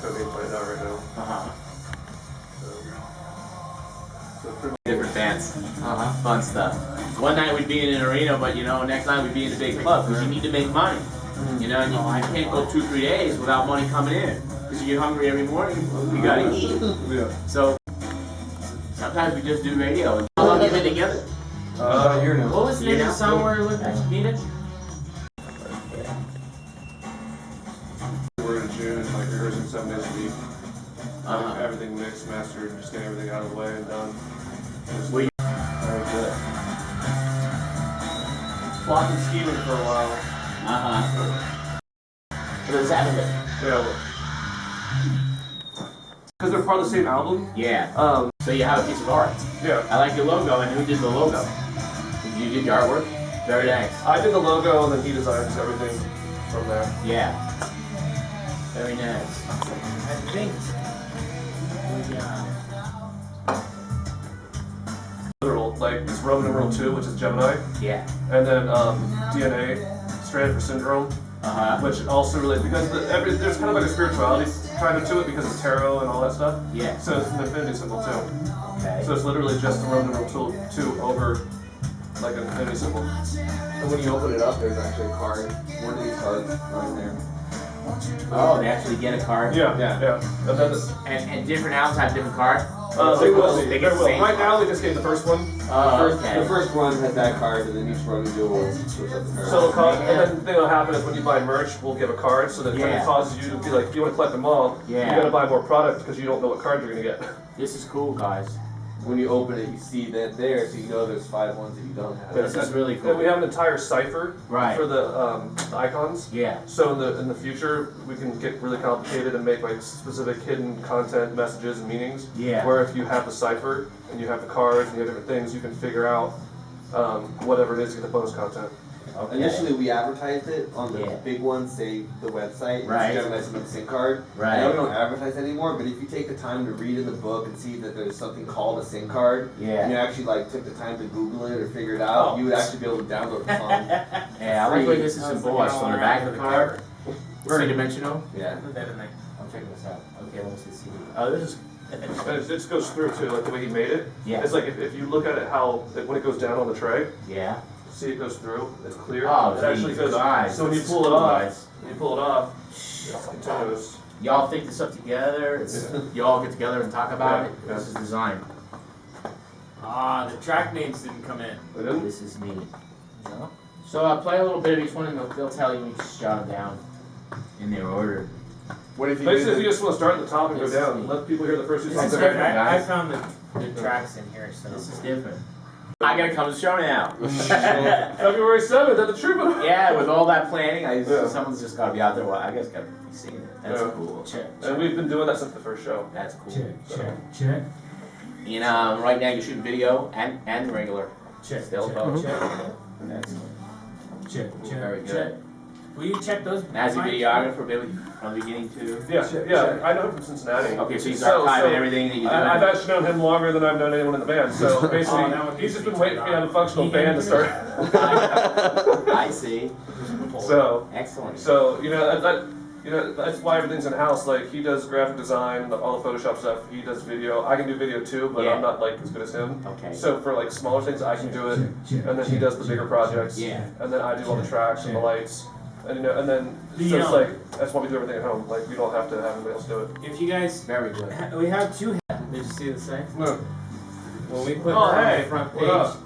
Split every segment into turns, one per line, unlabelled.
cocaine plant now right now.
Different bands. Fun stuff. One night we'd be in an arena, but you know, next night we'd be in a big club because you need to make money. You know, and you can't go 2-3 days without money coming in because you get hungry every morning. You gotta eat. So sometimes we just do radio. How long have you been together?
About a year now.
What was the name of the song where we meet it?
We're in June, like rehearsing 7 days a week. Everything mixed, mastered, just getting everything out of the way and done.
Very good.
Walking Stevenson for a while.
What does that mean?
Yeah. Because they're part of the same album.
Yeah. So you have a piece of art.
Yeah.
I like your logo, and who did the logo? You did your artwork? Very nice.
I did the logo, and then he designs everything from there.
Yeah. Very nice.
I think
Literal, like it's Roman numeral 2, which is Gemini,
Yeah.
and then DNA, stranded for syndrome, which also relates because there's kind of like a spirituality kind of to it because of tarot and all that stuff.
Yeah.
So it's an infinity symbol too.
Okay.
So it's literally just the Roman numeral 2 over like an infinity symbol.
And when you open it up, there's actually a card. One of these cards right there.
Oh, they actually get a card?
Yeah. And then
And different albums have different cards?
they will.
They get the same
Right now,
card.
we just gave the first one.
The first one has that card, and then each one will switch up the card.
So and then the thing that'll happen is when you buy merch, we'll give a card, so that it causes you to be like, if you want to collect them all, you gotta buy more product because you don't know what card you're gonna get.
This is cool, guys.
When you open it, you see that there, so you know there's 5 ones that you don't have.
This is really cool.
And we have an entire cipher for the icons.
Yeah.
So in the future, we can get really complicated and make like specific hidden content, messages, and meanings.
Yeah.
Where if you have the cipher and you have the cards and you have different things, you can figure out whatever it is to get the bonus content.
Okay.
Initially, we advertised it on the
Yeah.
big ones, say the website,
Right.
Gemini's another SIM card.
Right.
Now we don't advertise anymore, but if you take the time to read in the book and see that there's something called a SIM card, and you actually like took the time to Google it or figure it out, you would actually be able to download the song.
Yeah, I like the way this is embossed on the back of the card. Three dimensional.
Yeah.
put that in there.
I'm checking this out. Okay, let's see. Oh, this is.
And it just goes through too, like the way he made it.
Yeah.
It's like if you look at it how like, when it goes down on the tray.
Yeah.
See, it goes through. It's clear.
Oh,
it actually goes.
guys.
So when you pull it off, it's continuous.
Y'all think this up together? Y'all get together and talk about it? This is design.
The track names didn't come in.
This is neat. So I'll play a little bit of each one and they'll tell you, just jot them down in their order.
What if you
Basically, if you just want to start at the top and go down, let people hear the first 2
This is
songs.
different. I found the tracks in here, so
This is different. I gotta come to the show now.
February 7th at the Troubadour.
Yeah, with all that planning, someone's just gotta be out there. Well, I guess gotta be seeing it. That's cool.
check.
And we've been doing that since the first show.
That's cool.
Check.
And right now you're shooting video and regular.
Check.
Still both.
Check. Check.
Very good.
Will you check those?
As a videographer, maybe from the beginning too.
Yeah. I know him from Cincinnati.
Okay, so he's archiving everything that you do.
I've actually known him longer than I've known anyone in the band. So basically, he's just been waiting for me to have a functional band to start.
I see.
So
excellent.
So that's why everything's in house. Like he does graphic design, all the Photoshop stuff. He does video. I can do video too, but I'm not like as good as him.
Okay.
So for like smaller things, I can do it, and then he does the bigger projects.
Yeah.
And then I do all the tracks and the lights, and and then so it's like that's why we do everything at home. Like we don't have to have anybody else do it.
If you guys,
Very good.
we have 2. Did you see the same?
No.
When we put her on the front page,
What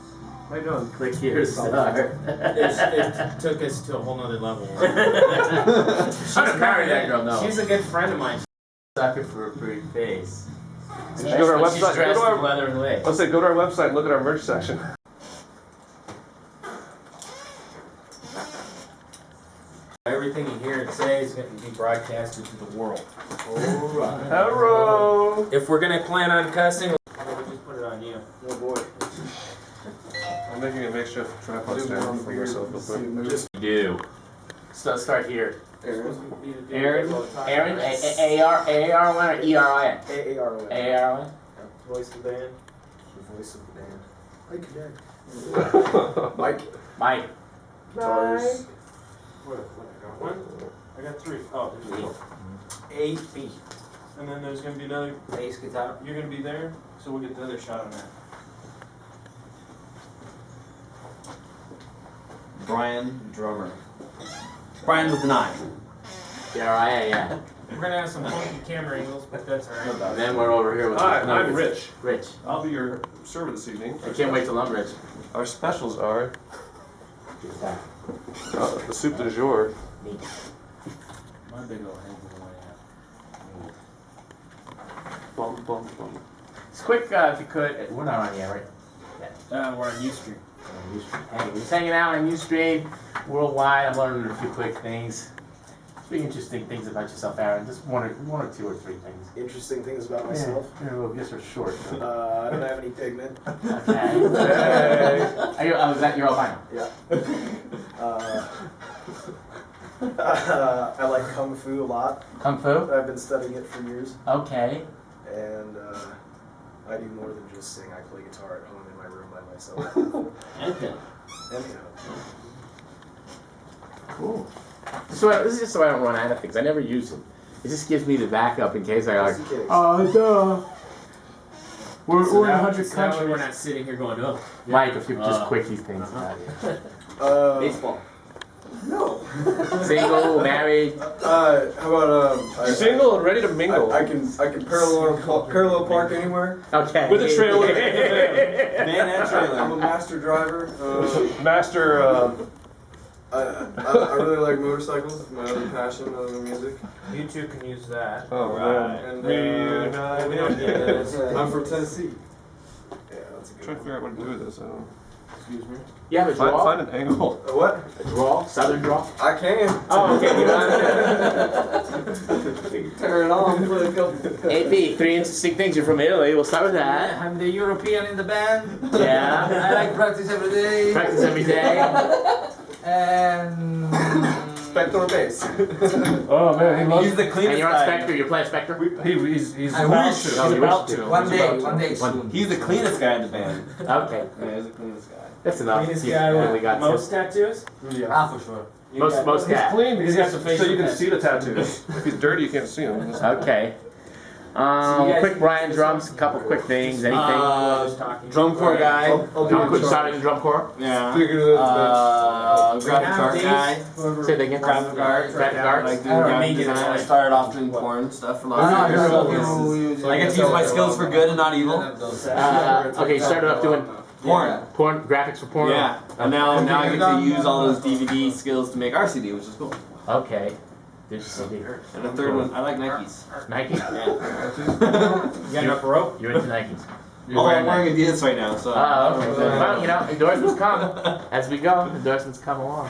How you doing?
Click here to start.
it took us to a whole nother level.
I'm gonna marry that girl, no.
She's a good friend of mine.
Sucker for a pretty face.
You should go to our
She's
website.
dressed in leather and lace.
Let's say go to our website and look at our merch section.
Everything you hear it say is going to be broadcasted to the world.
Alright.
Hello.
If we're going to plan on cussing, we'll just put it on you.
Oh boy.
I'm making a makeshift tripod stand for myself real quick.
Just do. So let's start here.
Aaron,
Aaron, A-R-1 or E-R-I-N?
A-A-R-O-N.
A-R-I-N?
Voice of the band.
The voice of the band.
Mike.
Mike.
Guitars.
What, I got one? I got 3. Oh, there's 8. 8 B.
and then there's gonna be another
bass guitar.
You're gonna be there, so we'll get the other shot on that.
Brian, drummer. Brian with an eye.
Yeah.
We're gonna have some funky camera angles, but that's alright.
Then we're over here with
Hi, I'm Rich.
Rich.
I'll be your server this evening.
I can't wait till I'm rich.
Our specials are the soup du jour.
Neat.
My big old head is way
Bum. It's quick if you could. We're not on yet, right?
out. We're on Ustream.
Hey, we're just hanging out on Ustream worldwide. I'm learning a few quick things. Three interesting things about yourself, Aaron. Just one or two or three things.
Interesting things about myself.
Yeah, well, yes, or short.
I don't have any pigment.
Okay. Is that your albino?
Yeah. I like Kung Fu a lot.
Kung Fu?
I've been studying it for years.
Okay.
And I do more than just sing. I play guitar at home in my room by myself.
Okay.
Anyhow.
Cool. This is just so I don't run out of things. I never use them. It just gives me the backup in case I like. Duh. We're in 100 countries.
We're not sitting here going, oh.
Mike, if you just quick these things.
Baseball.
No.
Single, married.
How about
Single and ready to mingle.
I can parallel park anywhere.
Okay.
With a trailer.
Man and trailer.
I'm a master driver.
Master.
I really like motorcycles. My other passion other than music.
You two can use that.
Oh, right.
And
Reunited.
I'm from Tennessee. Yeah, that's a
I'm
good
trying to figure out what to do with this. I don't know.
Excuse me.
You have a draw?
Find an angle.
What?
A draw? Southern draw?
I can.
Oh, okay.
Turn it on for a couple.
AP, three interesting things. You're from Italy. We'll start with that.
I'm the European in the band.
Yeah.
I like practice every day.
Practice every day.
And
Spectre bass.
Oh man, he loves.
He's the
And
cleanest
you're on
guy.
Spectre. You're playing Spectre?
He's
I
about
wish.
to.
Oh,
He's
you
about
wish
to.
to.
one
He's
day,
about to.
one day soon.
He's the cleanest guy in the band.
Okay.
Yeah, he's the cleanest guy.
That's enough.
Cleanest
You
guy
really
with
got
most
to.
tattoos?
Yeah.
Ah, for sure.
Most
He's
cat.
clean because he has to face so you can see the tattoos. If he's dirty, you can't see him.
Okay. Quick Brian drums, a couple quick things, anything?
Drum corps guy.
Starting in drum corps?
Yeah.
Figure
Graphic art guy.
Say that again.
Graphic art.
Graphic art.
Like doing graphic design. I started off doing porn stuff for a lot of years. I get to use my skills for good and not evil.
Okay, you started off doing
Porn.
graphics for porn?
Yeah. And now I get to use all those DVD skills to make our CD, which is cool.
Okay. Did you CD?
And the third one, I like Nikes.
Nike?
Yeah.
You got enough rope?
You're into Nikes.
Oh, I'm wearing Adidas right now, so.
Okay. Well, you know, endorsements come. As we go, endorsements come along.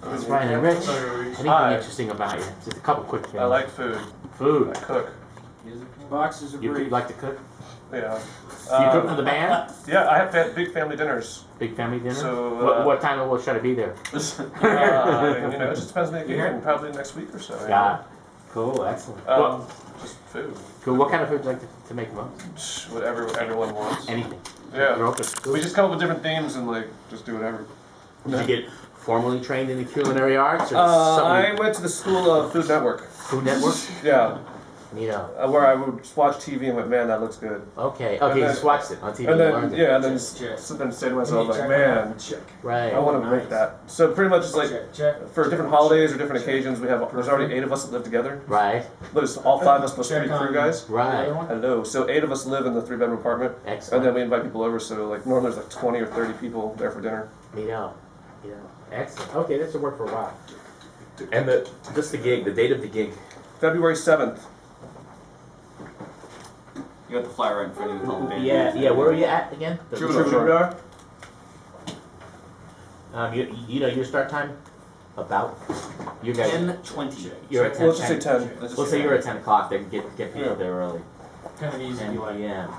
This is Brian and Rich. Anything
Hi.
interesting about you? Just a couple quick things.
I like food.
Food.
I cook.
Boxes of
You
brief.
like to cook?
Yeah.
You cook for the band?
Yeah, I have big family dinners.
Big family dinner?
So,
what time will try to be there?
You know, it just depends on the occasion. Probably next week or so.
Yeah. Cool, excellent.
Just food.
Cool. What kind of food do you like to make most?
Whatever everyone wants.
Anything.
Yeah.
You're open.
We just come up with different themes and like just do whatever.
Did you get formally trained in the culinary arts or
I
something?
went to the school of Food Network.
Food Network?
Yeah.
Neato.
Where I would watch TV and went, man, that looks good.
Okay.
And
you
then-
just watched it on TV
And
learned
then
it.
and then say to myself like, man,
Right.
I want to make that. So pretty much it's like for different holidays or different occasions, there's already 8 of us that live together.
Right.
There's all 5 of us plus 3 crew guys.
Right.
Hello. So 8 of us live in the 3-bedroom apartment,
Excellent.
and then we invite people over. So like normally there's like 20 or 30 people there for dinner.
Neato. Excellent. Okay, this will work for a while. And the date of the gig.
February 7th.
You got the flyer right in front of you. Called the band.
Yeah. Where are you at again? The
Troubadour.
You know your start time? About? You guys.
10:20.
You're at 10.
Well, let's just say 10.
We'll say you're at 10 o'clock. Then get people
Yeah.
there early.
Kind of easy.
10 p.m.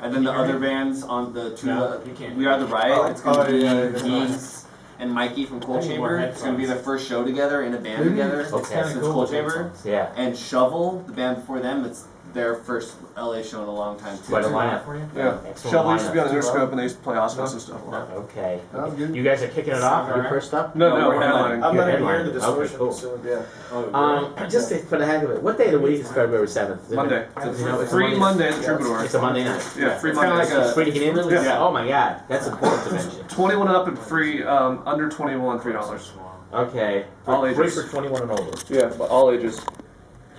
And then the other bands on the two.
No, you can't.
We Are the Riot. It's gonna be
yeah, that's
Geeks, and Mikey from Coal
I need more
Chamber. It's gonna be their first show together in a band together.
Okay.
Since Coal Chamber.
Yeah.
And Shovel, the band before them, it's their first LA show in a long time too.
Quite a lineup for you.
Yeah.
Excellent
Shovel used to be on
lineup.
Interscope and they used to play Oscars and stuff.
Okay.
Sounds good.
You guys are kicking it off. Your first up.
No, we're
we're
headlining.
I'm not
You're
even here
headlining.
the distortion,
Okay, cool.
so yeah.
Just for the heck of it, what day of the week is February 7th?
Monday.
You know, it's a
Free
Monday.
Monday at the Troubadour.
It's a Monday night.
Yeah, free
It's kinda
Monday.
like a-
Free to get in?
Yeah.
Oh my god, that's important to mention.
21 and up and free, under 21, $3.
Okay.
All
Free
ages.
for 21 and over.
Yeah, but all ages.
Is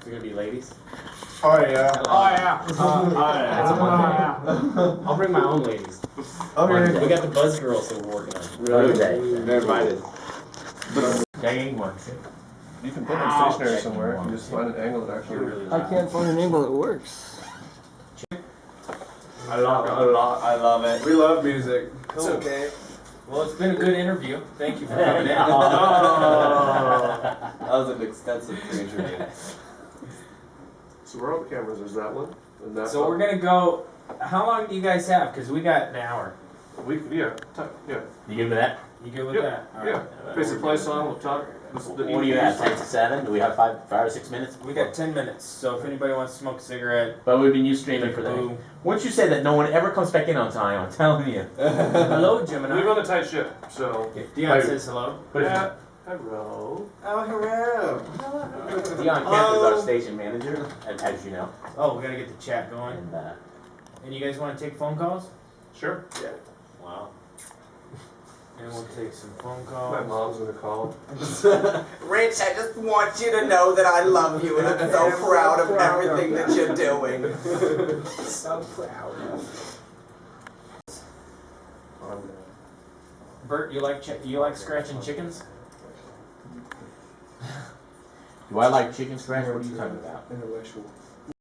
it gonna be ladies?
Oh yeah.
Oh yeah. That's a Monday. I'll bring my own ladies.
Okay.
We got the Buzz Girls that we're working on. They're invited. Dang one.
You can put them stationary somewhere. You can just find an angle that actually.
I can't find an angle that works.
I love it a lot.
I love it.
We love music. It's
Cool.
okay.
Well, it's been a good interview. Thank you for coming in.
That was an extensive interview.
So where are all the cameras? Is that one? And that
So we're gonna go. How long do you guys have? Because we got an hour.
Yeah.
You good with that? You good with
Yep.
that? All
Yeah.
right.
Basically play a song, we'll talk.
What do you have? 10 to 7? Do we have five or 6 minutes?
We got 10 minutes, so if anybody wants to smoke a cigarette,
But we've been used streaming for that.
boom.
Once you say that, no one ever comes back in on time. I'm telling you.
Hello,
We
Gemini.
run a tight ship, so.
Dion says hello.
But if
Yeah. Hello.
Oh, hello.
Dion Kemp is our station manager, as you know,
Oh, we gotta get the chat going.
and
And you guys want to take phone calls?
Sure.
Wow. And we'll take some phone
My
calls.
mom's gonna call.
Rich, I just want you to know that I love you and I'm so proud of everything that you're doing.
So proud.
Bert, you like scratching chickens?
do I like chicken scratch? What are you talking about?
Intellectual.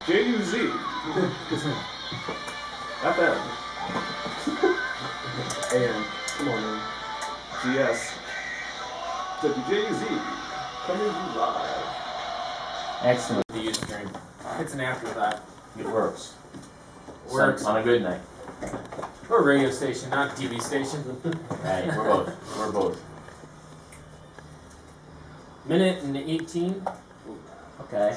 JUZ. FM. AM. Come on, man. GS. WJUZ. Coming to you live.
Excellent.
The Ustream. It's an afterthought.
It works.
Works.
On a good night.
We're a radio station, not a TV station.
Right. We're both. We're both.
Minute and 18.
Okay.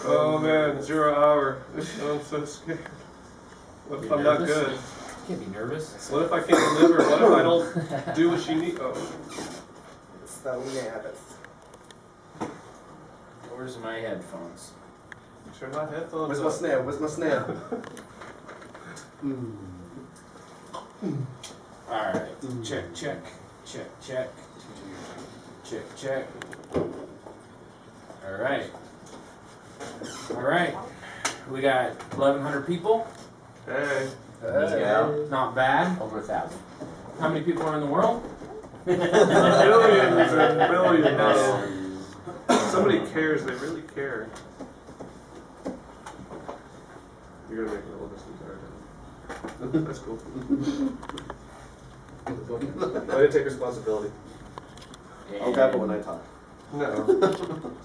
Oh man, 0 hour. I'm so scared. What if I'm not
nervous?
good?
You can't be nervous.
What if I can't deliver? What if I don't do what she needs? Oh.
It's the nervous.
Where's my headphones?
Turn my headphones
Where's
up.
my snare? Where's my snare?
Alright. Check, check. Check, check. Check, check. Alright. Alright. We got 1,100 people.
Hey.
Yeah.
Not bad.
Over 1,000.
How many people are in the world?
Millions and millions. Somebody cares. They really care. You're gonna make me hold this entire time. That's cool. I didn't take responsibility.
I'll grab it when I talk.
No.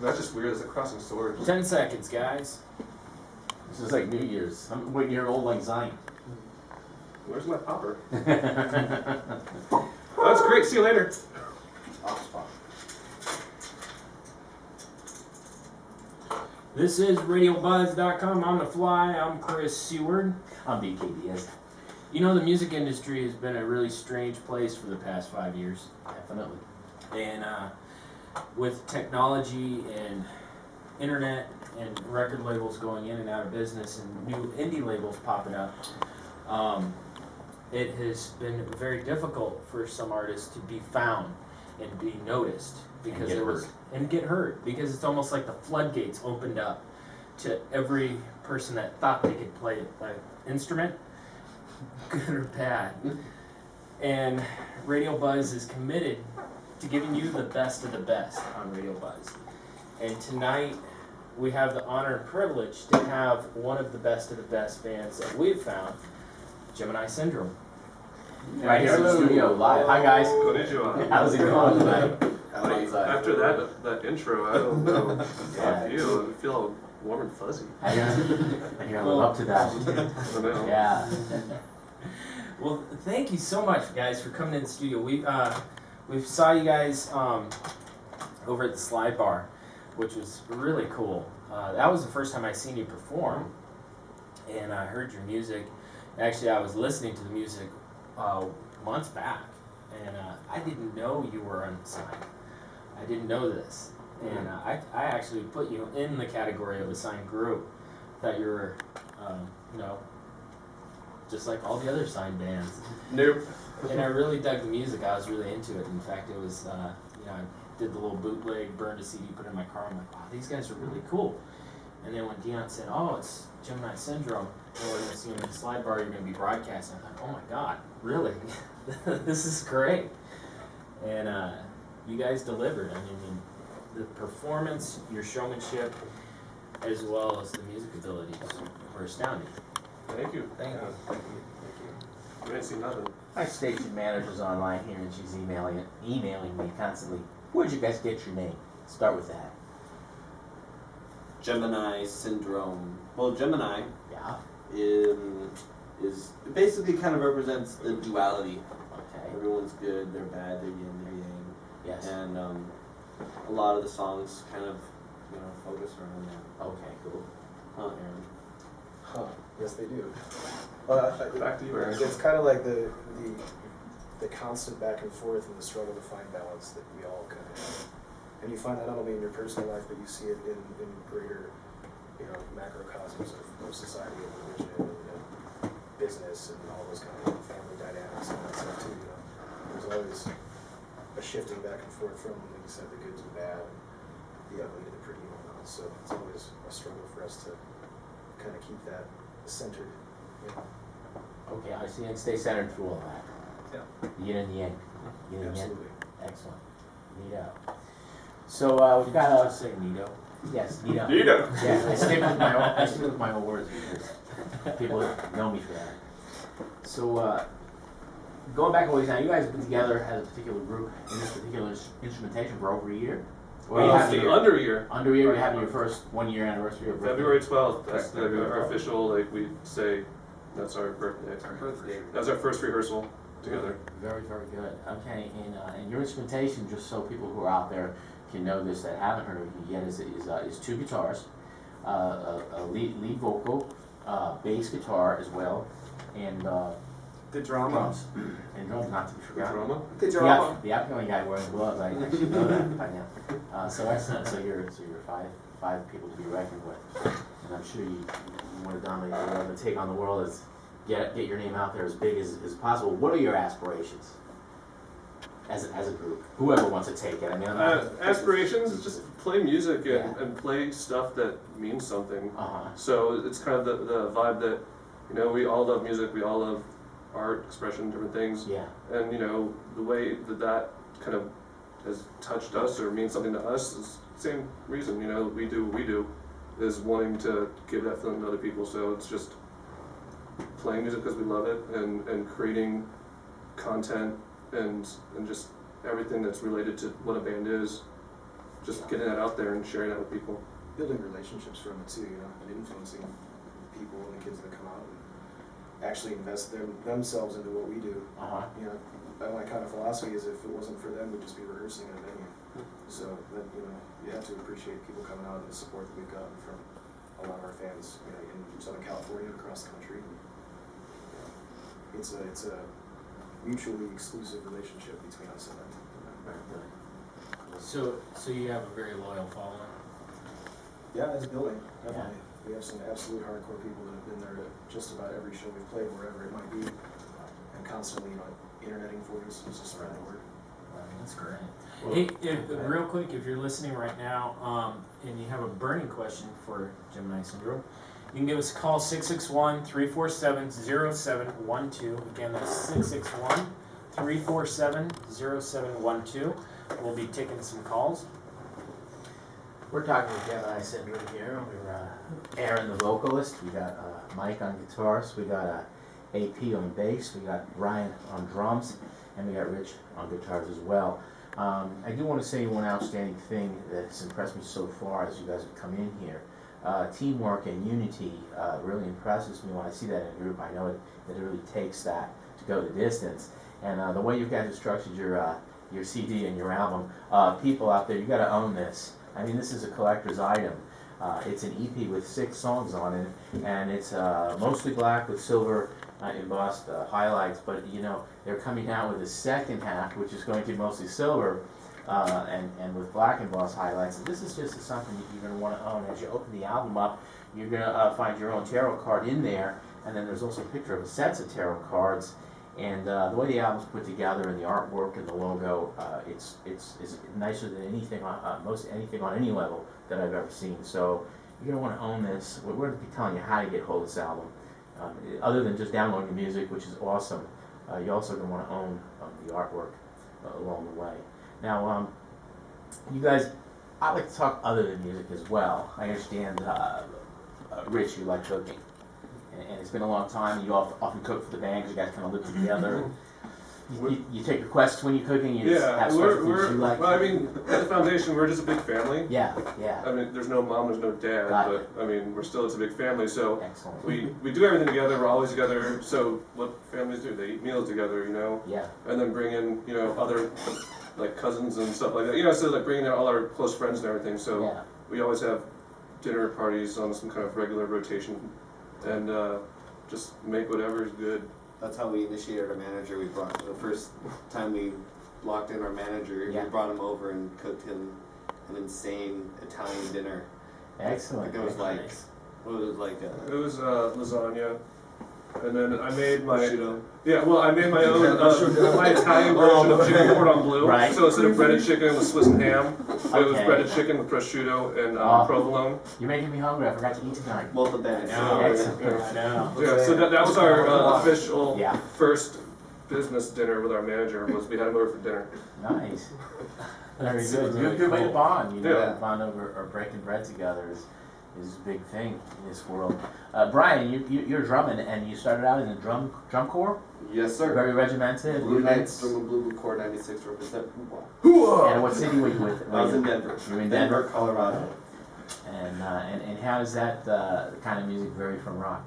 That's just weird. It's like crossing swords.
10 seconds, guys.
This is like New Year's. I'm waiting here old like Zion.
Where's my popper? That's great. See you later.
This is RadioBuzzD.com. On the fly. I'm Chris Seward.
I'm BKBS.
You know, the music industry has been a really strange place for the past 5 years.
Definitely.
And with technology and internet and record labels going in and out of business and new indie labels popping up, it has been very difficult for some artists to be found and be noticed because and get heard because it's almost like the floodgates opened up to every person that thought they could play an instrument, good or bad. And Radio Buzz is committed to giving you the best of the best on Radio Buzz. And tonight we have the honor and privilege to have one of the best bands that we've found, Gemini Syndrome.
Right here in the studio live. Hi guys.
Konnichiwa.
How's it going tonight?
After that intro, I don't know how I feel. I feel all warm and fuzzy.
I hear I live up to that.
I know.
Yeah.
Well, thank you so much, guys, for coming in the studio. we saw you guys over at the Slide Bar, which was really cool. That was the first time I seen you perform, and I heard your music. Actually, I was listening to the music months back, and I didn't know you were unsigned. I didn't know this, and I actually put you in the category of a signed group. Thought you were, you know, just like all the other signed bands.
Nope.
And I really dug the music. I was really into it. In fact, it was, you know, I did the little bootleg, burned a CD, put it in my car. I'm like, wow, these guys are really cool. And then when Dion said, oh, it's Gemini Syndrome, and we're going to see them in the Slide Bar, you're going to be broadcasting, I thought, oh my God, really? This is great. And you guys delivered. I mean, the performance, your showmanship, as well as the music abilities were astounding.
Thank you.
Thank you.
You ain't seen nothing.
My station manager's online here and she's emailing me constantly. Where'd you guys get your name? Start with that.
Gemini syndrome. Well, Gemini
Yeah.
is basically kind of represents the duality.
Okay.
Everyone's good, they're bad, they're yin, they're yang.
Yes.
And a lot of the songs kind of, you know, focus around that.
Okay, cool.
Huh, Aaron?
Huh, yes they do.
Back to you, Aaron.
It's kind of like the constant back and forth and the struggle to find balance that we all kind of have. And you find that not only in your personal life, but you see it in greater, you know, macrocosms of society and religion and business and all those kind of family dynamics and that stuff too, you know. There's always a shifting back and forth from, like you said, the good to the bad, and the ugly to the pretty and whatnot. So it's always a struggle for us to kind of keep that centered, you know.
Okay, I see, and stay centered through all that.
Yeah.
Yin and yang. Yin and yang.
Absolutely.
Excellent. Neato. So we've got
Just say Nito.
yes, Neato.
Nito.
Yeah, I stick with my own words because people know me for that. So going back a ways now, you guys have been together as a particular group in this particular instrumentation for over a year. Or you have your,
Under a year.
under a year, you're having your first 1 year anniversary of birthday.
February 12th. That's
February
our
12th.
official, like we say, that's our birthday. That's our first rehearsal together.
Very, very good. Okay, and your instrumentation, just so people who are out there can know this that haven't heard of you yet, is two guitars, a lead vocal, bass guitar as well, and
The drama.
drums. And drums, not to be
The
forgotten.
drama.
The
Yeah,
drama.
the outgoing guy wearing gloves, I should know that by now. So excellent. So you're five people to be reckoned with, and I'm sure you want to dominate the world and take on the world as get your name out there as big as possible. What are your aspirations as a group? Whoever wants to take it. I mean, I'm not,
Aspirations is just play music and,
Yeah.
and play stuff that means something.
uh-huh.
So it's kind of the vibe that, you know, we all love music, we all love art, expression, different things.
Yeah.
And, you know, the way that kind of has touched us or means something to us is the same reason, you know, we do what we do, is wanting to give that feeling to other people. So it's just playing music because we love it and creating content and just everything that's related to what a band is. Just getting that out there and sharing that with people.
Building relationships from it too, you know, and influencing people and the kids that come out and actually invest themselves into what we do.
Uh-huh.
You know, my kind of philosophy is if it wasn't for them, we'd just be rehearsing in a venue. So then, you know, you have to appreciate people coming out and the support that we've gotten from a lot of our fans, you know, in Southern California, across the country. And, you know, it's a mutually exclusive relationship between us and them.
So you have a very loyal following.
Yeah, it's building, definitely. We have some absolute hardcore people that have been there at just about every show we've played, wherever it might be, and constantly, you know, interneting for us, just spreading the word.
That's great. Hey, real quick, if you're listening right now and you have a burning question for Gemini Syndrome, you can give us a call, 661-347-0712. Again, that's 661-347-0712. We'll be taking some calls.
We're talking with Gemini Syndrome here. We're Aaron, the vocalist. We got Mike on guitars. We got AP on bass. We got Brian on drums, and we got Rich on guitars as well. I do want to say one outstanding thing that's impressed me so far as you guys have come in here. Teamwork and unity really impresses me when I see that in a group. I know that it really takes that to go the distance. And the way you guys have structured your your CD and your album. People out there, you got to own this. I mean, this is a collector's item. It's an EP with 6 songs on it, and it's mostly black with silver embossed highlights. But you know, they're coming out with a second half, which is going to be mostly silver and with black embossed highlights. And this is just something you're going to want to own. As you open the album up, you're going to find your own tarot card in there, and then there's also a picture of a set of tarot cards. And the way the album's put together and the artwork and the logo, it's nicer than anything most anything on any level that I've ever seen. So you're gonna want to own this. We're going to be telling you how to get hold of this album. Other than just downloading the music, which is awesome, you're also going to want to own the artwork along the way. Now, you guys, I like to talk other than music as well. I understand, Rich, you like cooking. And it's been a long time, and you often cook for the band because you guys kind of live together. You take requests when you're cooking, you have special things you like.
Well, I mean, at the foundation, we're just a big family.
Yeah.
I mean, there's no mom, there's no dad, but I mean, it's a big family, so
excellent.
We do everything together, we're always together, so what families do, they eat meals together, you know?
Yeah.
And then bring in, you know, other, like, cousins and stuff like that, you know, so like bringing in all our close friends and everything, so we always have dinner parties on some kind of regular rotation, and just make whatever's good.
That's how we initiated our manager. We brought the first time we locked in our manager. We brought him over and cooked him an insane Italian dinner.
Excellent.
It was like, what was it like?
It was lasagna, and then I made my
prosciutto.
Yeah, well, I made my own my Italian version of chicken cordon bleu.
Right.
So instead of breaded chicken with Swiss and ham, it was breaded chicken with prosciutto and provolone.
You're making me hungry. I forgot to eat tonight.
Molto bene.
Excellent.
Yeah, so that was our official first business dinner with our manager. Was we had him over for dinner.
Nice. Very good. Good way to bond. You know, bond over or breaking bread together is a big thing in this world. Brian, you're drumming, and you started out in the drum corps.
Yes, sir.
Very regimented.
Blue Knights, Drum and Blue Corps 96 represent.
And what city were you with?
I was in Denver.
You were in Denver,
Colorado.
And how does that kind of music vary from rock?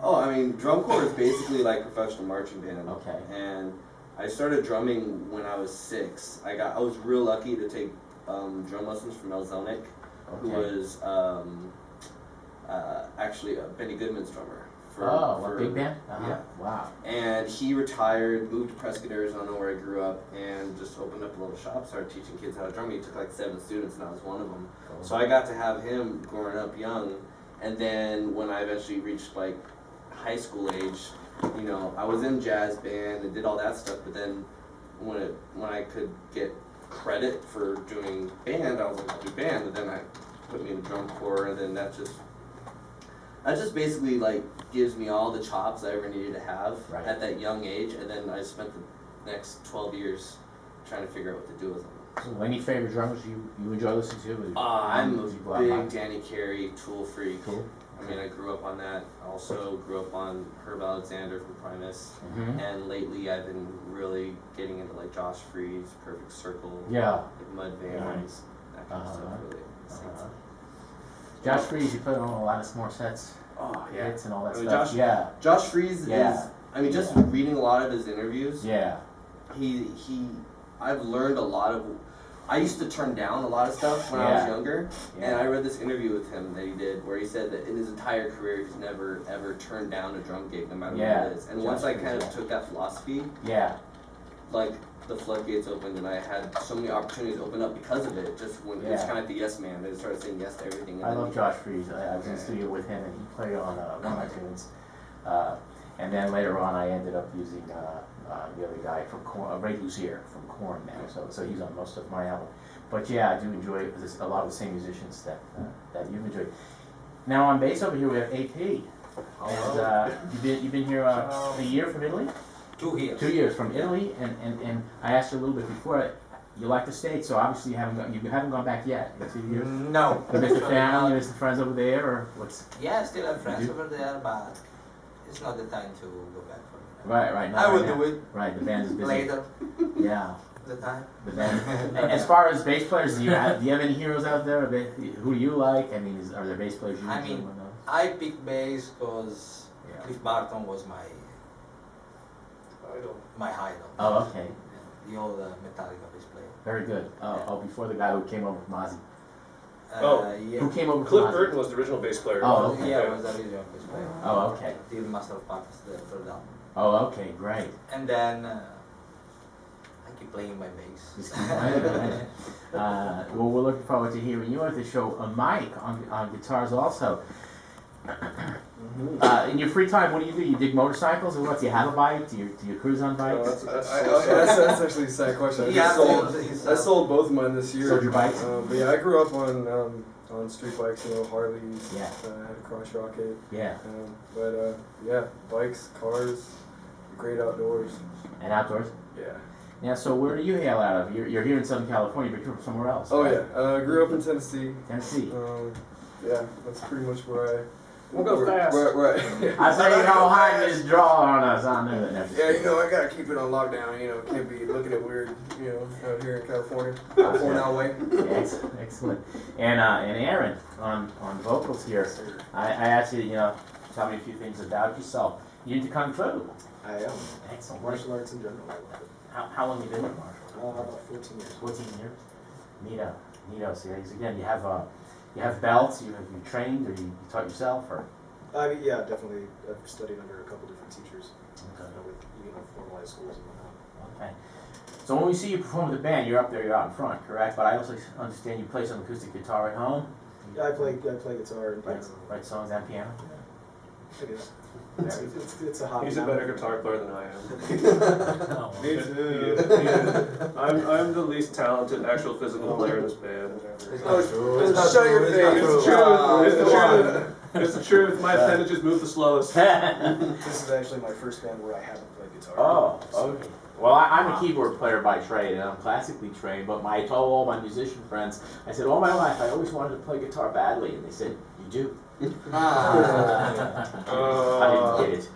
Oh, I mean, drum corps is basically like professional marching band.
Okay.
And I started drumming when I was 6. I was real lucky to take drum lessons from El Zelnick, who was actually Benny Goodman's drummer.
For big band?
Yeah.
Wow.
And he retired, moved to Prescott, Arizona, where I grew up, and just opened up a little shop, started teaching kids how to drum. He took like 7 students, and I was one of them.
Cool.
So I got to have him growing up young, and then when I eventually reached like high school age, you know, I was in jazz band and did all that stuff, but then when I could get credit for doing band, I was like, I'll do band, and then I put me in the drum corps, and then that just basically like gives me all the chops I ever needed to have at that young age, and then I spent the next 12 years trying to figure out what to do with them.
So any favorite drummers you enjoy listening to?
I'm a big Danny Carey, Tool freak.
Cool.
I mean, I grew up on that. I also grew up on Herb Alexander from Primus. And lately I've been really getting into like Josh Freese, Perfect Circle, like Mudvayne, that kind of stuff really.
Josh Freese, you put on a lot of more sets, hits and all that stuff.
Josh Freese is, I mean, just reading a lot of his interviews. I've learned a lot of, I used to turn down a lot of stuff when I was younger, and I read this interview with him that he did where he said that in his entire career he's never ever turned down a drum gig no matter what it is. And once I kind of took that philosophy, like the floodgates opened and I had so many opportunities open up because of it. Just when it's kind of the yes man, they started saying yes to everything. And
I love Josh Freese. I was in the studio with him and he played on one of my tunes. And then later on I ended up using the other guy from Korn, Ray Luzier from Korn now. So he's on most of my album. But I do enjoy a lot of the same musicians that you've enjoyed. Now on bass over here we have AP. And you've been here a year from Italy?
2 years.
2 years from Italy, and I asked you a little bit before. You like the States, so obviously you haven't gone back yet in 2 years.
No.
You miss the family, you miss the friends over there, or what's?
Yeah, I still have friends over there, but it's not the time to go back for me.
Right now.
I will do it.
Right, the band is busy.
Later.
Yeah.
The time.
The band. As far as bass players, do you have any heroes out there? Who do you like? I mean, are there bass players you like?
I picked bass because Cliff Barton was my idol.
Oh, okay.
The old Metallica bass player.
Very good. Before the guy who came over from Ozzy.
Yeah.
Who came over
Cliff
from Ozzy?
Burton was the original bass player.
Oh, okay.
Yeah, was the original bass player.
Oh, okay.
The Master of Puppets, the third album.
Oh, okay, great.
And then I keep playing my bass.
Just keep playing, right? Well, we're looking forward to hearing you at the show. Mike on guitars also. In your free time, what do? You dig motorcycles or what? Do you have a bike? Do you cruise on bikes?
That's actually a sad question. I sold both of mine this year.
Sold your bikes?
But yeah, I grew up on street bikes, Harleys.
Yeah.
I had a Cross Rocket.
Yeah.
Yeah, bikes, cars, great outdoors.
And outdoors?
Yeah.
Yeah, so where do you hail out of? You're here in Southern California, but you're from somewhere else.
Oh
right?
yeah, grew up in Tennessee.
Tennessee.
Yeah, that's pretty much where I.
We'll go fast.
I say you don't hide this draw on us. I know that.
Yeah, I gotta keep it on lockdown. Can't be looking at weird. Out here in California, 4 now away.
Excellent. And Aaron on vocals here. I asked you, tell me a few things about yourself. You into Kung Fu?
I am.
Excellent.
Martial arts in general, I love it.
How long have you been in martial arts?
About 14 years.
14 years. Neato. So again, you have belts. You trained, or you taught yourself, or?
Yeah, definitely. I've studied under a couple different teachers.
Okay.
With formalized schools and whatnot.
Okay. So when we see you perform with the band, you're up there, you're out in front, correct? But I also understand you play some acoustic guitar at home.
Yeah, I play guitar and piano.
Write songs and piano.
It is. It's a hobby.
He's a better guitar player than I am.
Me too.
I'm the least talented actual physical player in this band.
Show your face.
It's the truth. It's the truth. My appendages move the slowest.
This is actually my first band where I haven't played guitar.
Oh, okay. Well, I'm a keyboard player by trade, and I'm classically trained, but I told all my musician friends, I said, all my life, I always wanted to play guitar badly, and they said, you do? I didn't get it.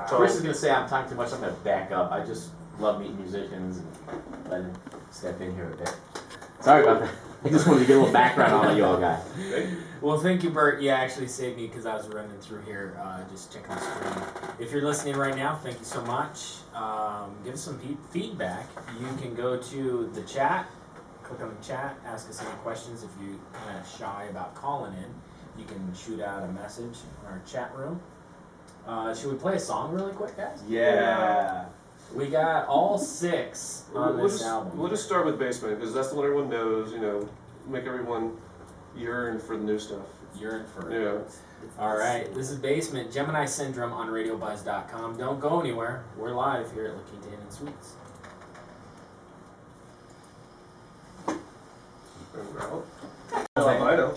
Chris is going to say I'm talking too much, I'm going to back up. I just love meeting musicians and let him step in here a bit. Sorry about that. I just wanted to get a little background on you all guys.
Well, thank you, Bert. You actually saved me because I was running through here, just checking the screen. If you're listening right now, thank you so much. Give us some feedback. You can go to the chat, click on the chat, ask us any questions. If you're kind of shy about calling in, you can shoot out a message in our chat room. Should we play a song really quick, guys?
Yeah.
We got all 6 on this album.
We'll just start with Basement because that's the one everyone knows. Make everyone yearn for the new stuff.
Yearn for it.
Yeah.
All right, this is Basement, Gemini Syndrome on RadioBuzzD.com. Don't go anywhere. We're live here at La Quinta Inn and Suites.
I know.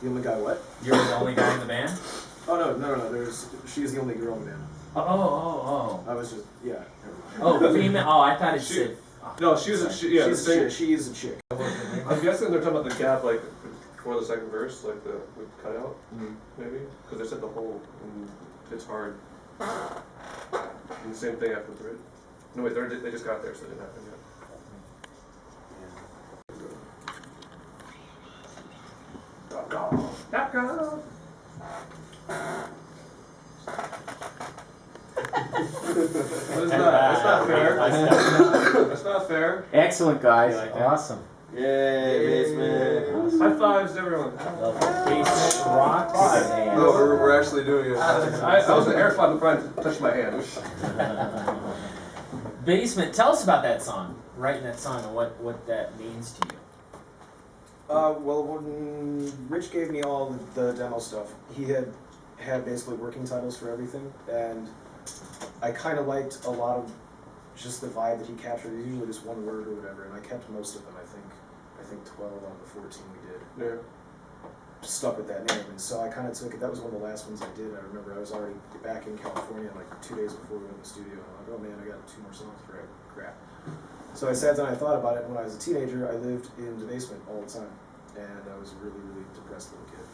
The only guy what?
You're the only guy in the band?
Oh no. She's the only girl in the band.
Oh.
I was just
Oh, female. Oh, I thought it said.
No, she's a chick.
She is a chick.
I'm guessing they're talking about the gap, like before the second verse, like the cutout, maybe, because they said the whole, and it's hard. And the same thing after the bridge. No wait, they just got there, so it didn't happen yet. What is that? That's not fair. That's not fair.
Excellent, guys.
You like that?
Awesome.
Yay, Basement.
High fives, everyone.
Basement rocks.
No, we're actually doing it.
I was an air fly trying to touch my hand.
Basement. Tell us about that song. Writing that song and what that means to you.
Well, when Rich gave me all the demo stuff, he had basically working titles for everything, and I kind of liked a lot of just the vibe that he captured. It's usually just one word or whatever, and I kept most of them. I think 12 out of the 14 we did.
Yeah.
Stuck with that name, and so I kind of took it. That was one of the last ones I did. I remember I was already back in California like 2 days before we went to the studio, and I'm like, oh man, I got 2 more songs to write. Crap. So I sat down and I thought about it. When I was a teenager, I lived in the basement all the time, and I was a really, really depressed little kid,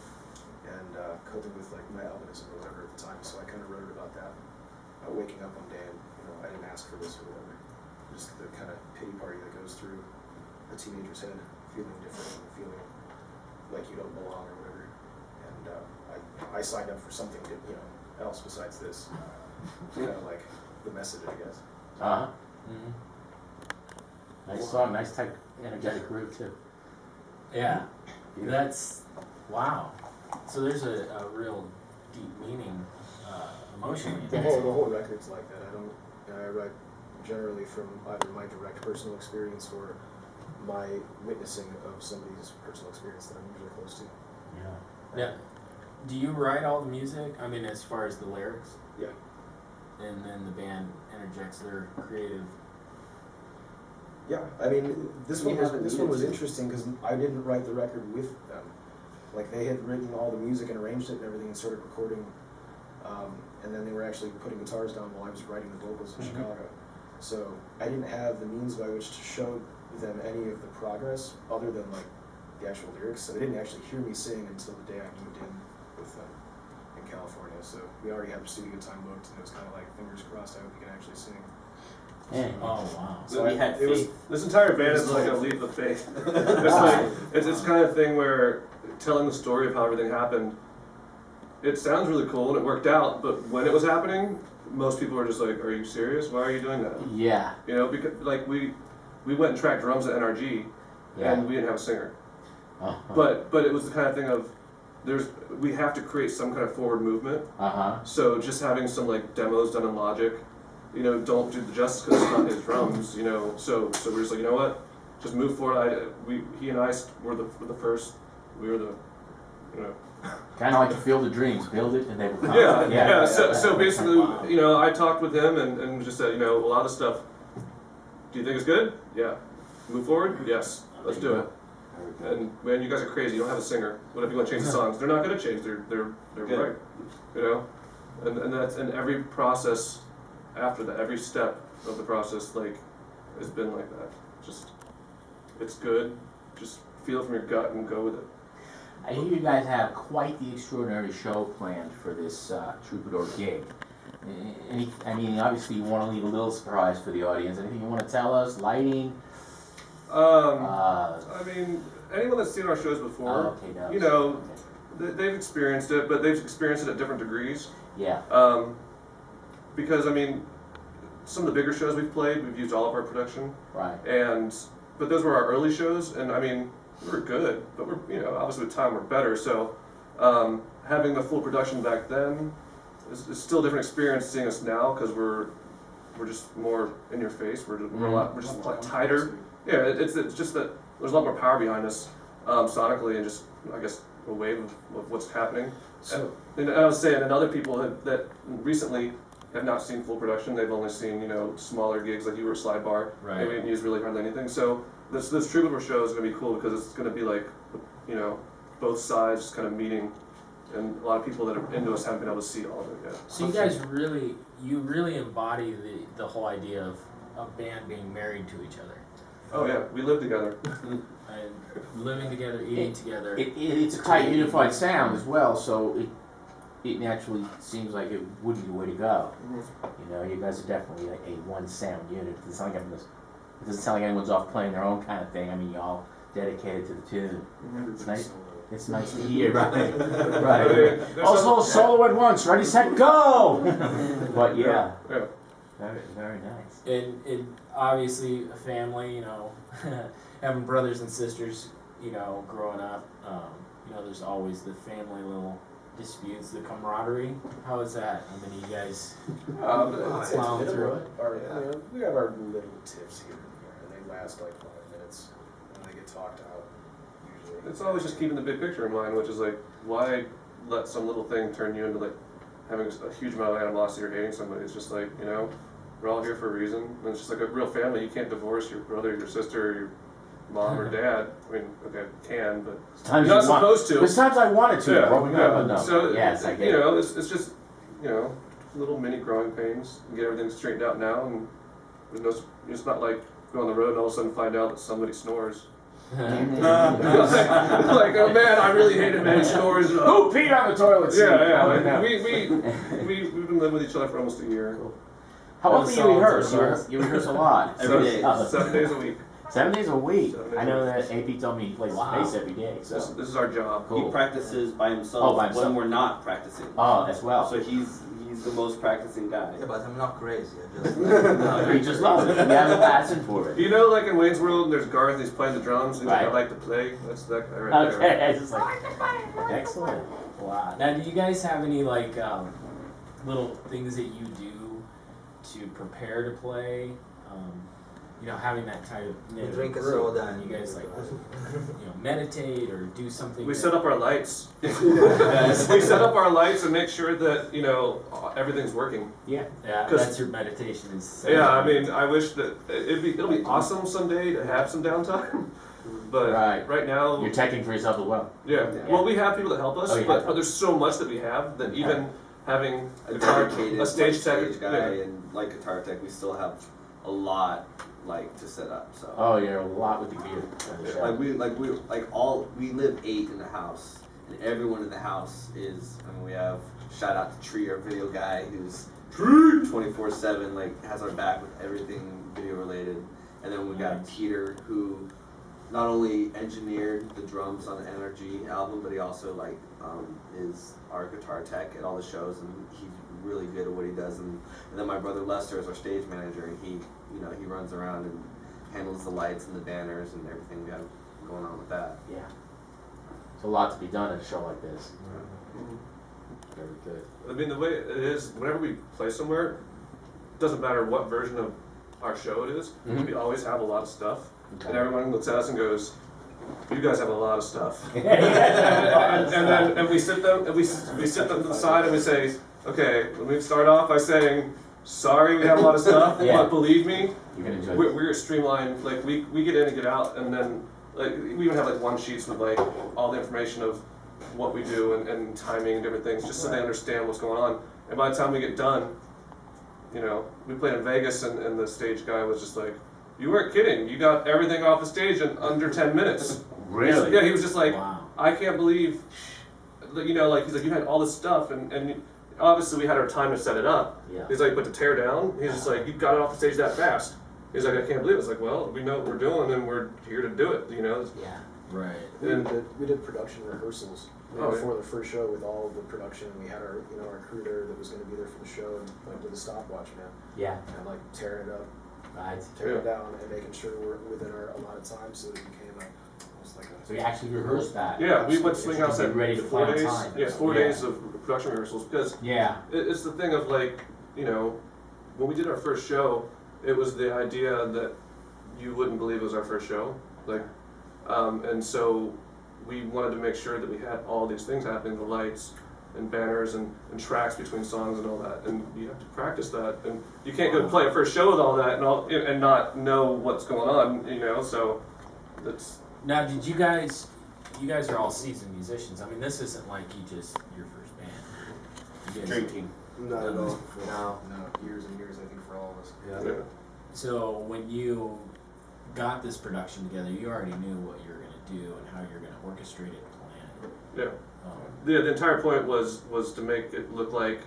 and coping with like my albinism or whatever at the time. So I kind of wrote about that. Waking up one day and I didn't ask for this or whatever. Just the kind of pity party that goes through a teenager's head, feeling different and feeling like you don't belong or whatever. And I signed up for something else besides this. Kind of like the message, I guess.
Uh-huh. Nice song, nice type, energetic groove too.
Yeah, that's, wow. So there's a real deep meaning emotionally.
The whole record's like that. I write generally from either my direct personal experience or my witnessing of somebody's personal experience that I'm usually close to.
Yeah. Do you write all the music? I mean, as far as the lyrics?
Yeah.
And then the band interjects their creative.
Yeah, I mean, this one was interesting because I didn't write the record with them. Like, they had written all the music and arranged it and everything and started recording, and then they were actually putting guitars down while I was writing the vocals in Chicago. So I didn't have the means by which to show them any of the progress other than like the actual lyrics. So they didn't actually hear me sing until the day I moved in with them in California. So we already had studio time booked, and it was kind of like fingers crossed I hope you can actually sing.
Yeah.
Oh wow!
So we had faith.
This entire band is like a leap of faith. It's kind of thing where telling the story of how everything happened, it sounds really cool and it worked out, but when it was happening, most people were just like, "Are you serious? Why are you doing that?"
Yeah.
You know, because like we went and tracked drums at NRG, and we didn't have a singer. But it was the kind of thing of we have to create some kind of forward movement. So just having some like demos done in Logic, you know, don't do the justice because it's not his drums, you know. So we're just like, you know what, just move forward. He and I were the first. We were the, you know.
Kind of like the Field of Dreams, build it and they will come.
Yeah. So basically, you know, I talked with him and just said, you know, a lot of stuff. Do you think it's good? Yeah. Move forward? Yes. Let's do it. And man, you guys are crazy. You don't have a singer. What if you want to change the songs? They're not going to change. They're right. You know, and that's in every process. After that, every step of the process, like, has been like that. Just, it's good. Just feel it from your gut and go with it.
I hear you guys have quite the extraordinary show planned for this Troubadour gig. I mean, obviously you want to leave a little surprise for the audience. Anything you want to tell us? Lighting?
I mean, anyone that's seen our shows before, you know, they've experienced it, but they've experienced it at different degrees.
Yeah.
Because I mean, some of the bigger shows we've played, we've used all of our production.
Right.
But those were our early shows, and I mean, we were good, but we're, you know, obviously with time we're better. So having the full production back then is still a different experience seeing us now because we're just more in your face. We're just a lot tighter. Yeah, it's just that there's a lot more power behind us sonically and just, I guess, a wave of what's happening. So, and I was saying, and other people that recently have not seen full production. They've only seen, you know, smaller gigs like you were Slide Bar.
Right.
They didn't use really hardly anything. So this Troubadour show is going to be cool because it's going to be like, you know, both sides kind of meeting, and a lot of people that are into us haven't been able to see all of it yet.
So you guys really embody the whole idea of a band being married to each other.
Oh yeah, we live together.
And living together, eating together.
It's a tight, unified sound as well, so it naturally seems like it would be the way to go. You know, you guys are definitely a one sound unit. It doesn't sound like anyone's off playing their own kind of thing. I mean, y'all dedicated to the tune. It's nice. It's nice to hear, right? Right. Also, solo at once. Ready, set, go. But yeah. Very, very nice.
And obviously a family, you know, having brothers and sisters, you know, growing up, you know, there's always the family little disputes, the camaraderie. How is that? I mean, you guys plow through it?
We have our little tiffs here and there, and they last like 5 minutes, and they get talked out, usually.
It's always just keeping the big picture in mind, which is like, why let some little thing turn you into like having a huge amount of animosity or hating somebody? It's just like, you know, we're all here for a reason. And it's just like a real family. You can't divorce your brother, your sister, your mom or dad. I mean, okay, you can, but you're not supposed to.
There's times I wanted to growing up, but no.
So,
yes, I get
you know, it's just, you know, little mini growing pains. You get everything straightened out now, and there's no, it's not like go on the road and all of a sudden find out that somebody snores. like, oh man, I really hate it, man. He snores.
Who peed on the toilet seat?
Yeah. Like, we've been living with each other for almost a year.
How often do you rehearse? You rehearse a lot.
Every day.
7 days a week.
7 days a week.
7 days
I
a
know
week.
that AP told me he plays
Wow.
bass every day. So.
This is our job.
Cool.
He practices by himself,
Oh, by himself.
when we're not practicing.
Oh, as well.
So he's the most practicing guy.
Yeah, but I'm not crazy. I just
No, he just loves it. You have a passion for it.
You know, like in Wayne's World, there's Garth, and he's playing the drums, and he's like,
Right.
I like to play. That's that guy right there.
Okay, it's just like excellent.
Wow. Now, do you guys have any like little things that you do to prepare to play? You know, having that type of
you drink a soda and
you guys like meditate or do something.
We
that-
set up our lights. We set up our lights and make sure that, you know, everything's working.
Yeah,
'Cause-
that's your meditation. Is
Yeah, I mean, I wish that it'll be awesome someday to have some downtime, but right now,
You're teching for yourself as well.
yeah. Well, we have people that help us,
Oh, you
but
have
there's so much that we have that even having
A dedicated
a stage
like,
tech
guy
yeah.
and like guitar tech, we still have a lot like to set up. So
Oh, you're a lot with the gear.
we live 8 in the house, and everyone in the house is. I mean, we have shout out to Tree, our video guy, who's 24/7, like has our back with everything video related, and then we got Peter, who not only engineered the drums on the Energy album, but he also is our guitar tech at all the shows, and he's really good at what he does. And then my brother Lester is our stage manager, and he runs around and handles the lights and the banners and everything we have going on with that.
Yeah. It's a lot to be done at a show like this. Very good.
I mean, the way it is, whenever we play somewhere, it doesn't matter what version of our show it is, we always have a lot of stuff.
Okay.
And everyone looks at us and goes, you guys have a lot of stuff. and we sit them to the side and we say, okay, let me start off by saying, sorry we have a lot of stuff,
Yeah.
but believe me,
You're gonna enjoy
we're streamlined. Like we get in and get out, and then like we even have like one sheets with like all the information of what we do and timing and different things, just so they understand what's going on. And by the time we get done, you know, we played in Vegas, and the stage guy was just like, you weren't kidding. You got everything off the stage in under 10 minutes.
Really?
Yeah, he was just like,
Wow.
I can't believe, you know, like he's like, you had all this stuff, and obviously we had our time to set it up.
Yeah.
He's like, but to tear down, he's just like, you got it off the stage that fast. He's like, I can't believe it. It's like, well, we know what we're doing, and we're here to do it, you know.
Yeah.
Right.
We did production rehearsals before the first show with all the production. We had our our crew there that was going to be there for the show, and like with a stopwatch, man,
Yeah.
and like tearing it up,
Right.
tearing it down, and making sure we're within our allotted time, so it became almost like a.
So you actually rehearsed that.
Yeah, we went to
So you
Swing House
could
at
be ready to
4
play on
days.
time.
Yeah, 4
Yeah.
days of production rehearsals, because
Yeah.
it's the thing of like, you know, when we did our first show, it was the idea that you wouldn't believe it was our first show, like, and so we wanted to make sure that we had all these things happening, the lights and banners and tracks between songs and all that, and you have to practice that, and you can't go play a first show with all that and not know what's going on, you know, so that's.
Now, did you guys are all seasoned musicians. I mean, this isn't like your first band. You guys-
Drinking.
Not at all.
No.
No, years and years, I think, for all of us.
Yeah.
So when you got this production together, you already knew what you were going to do and how you're going to orchestrate it and plan it.
Yeah. The entire point was to make it look like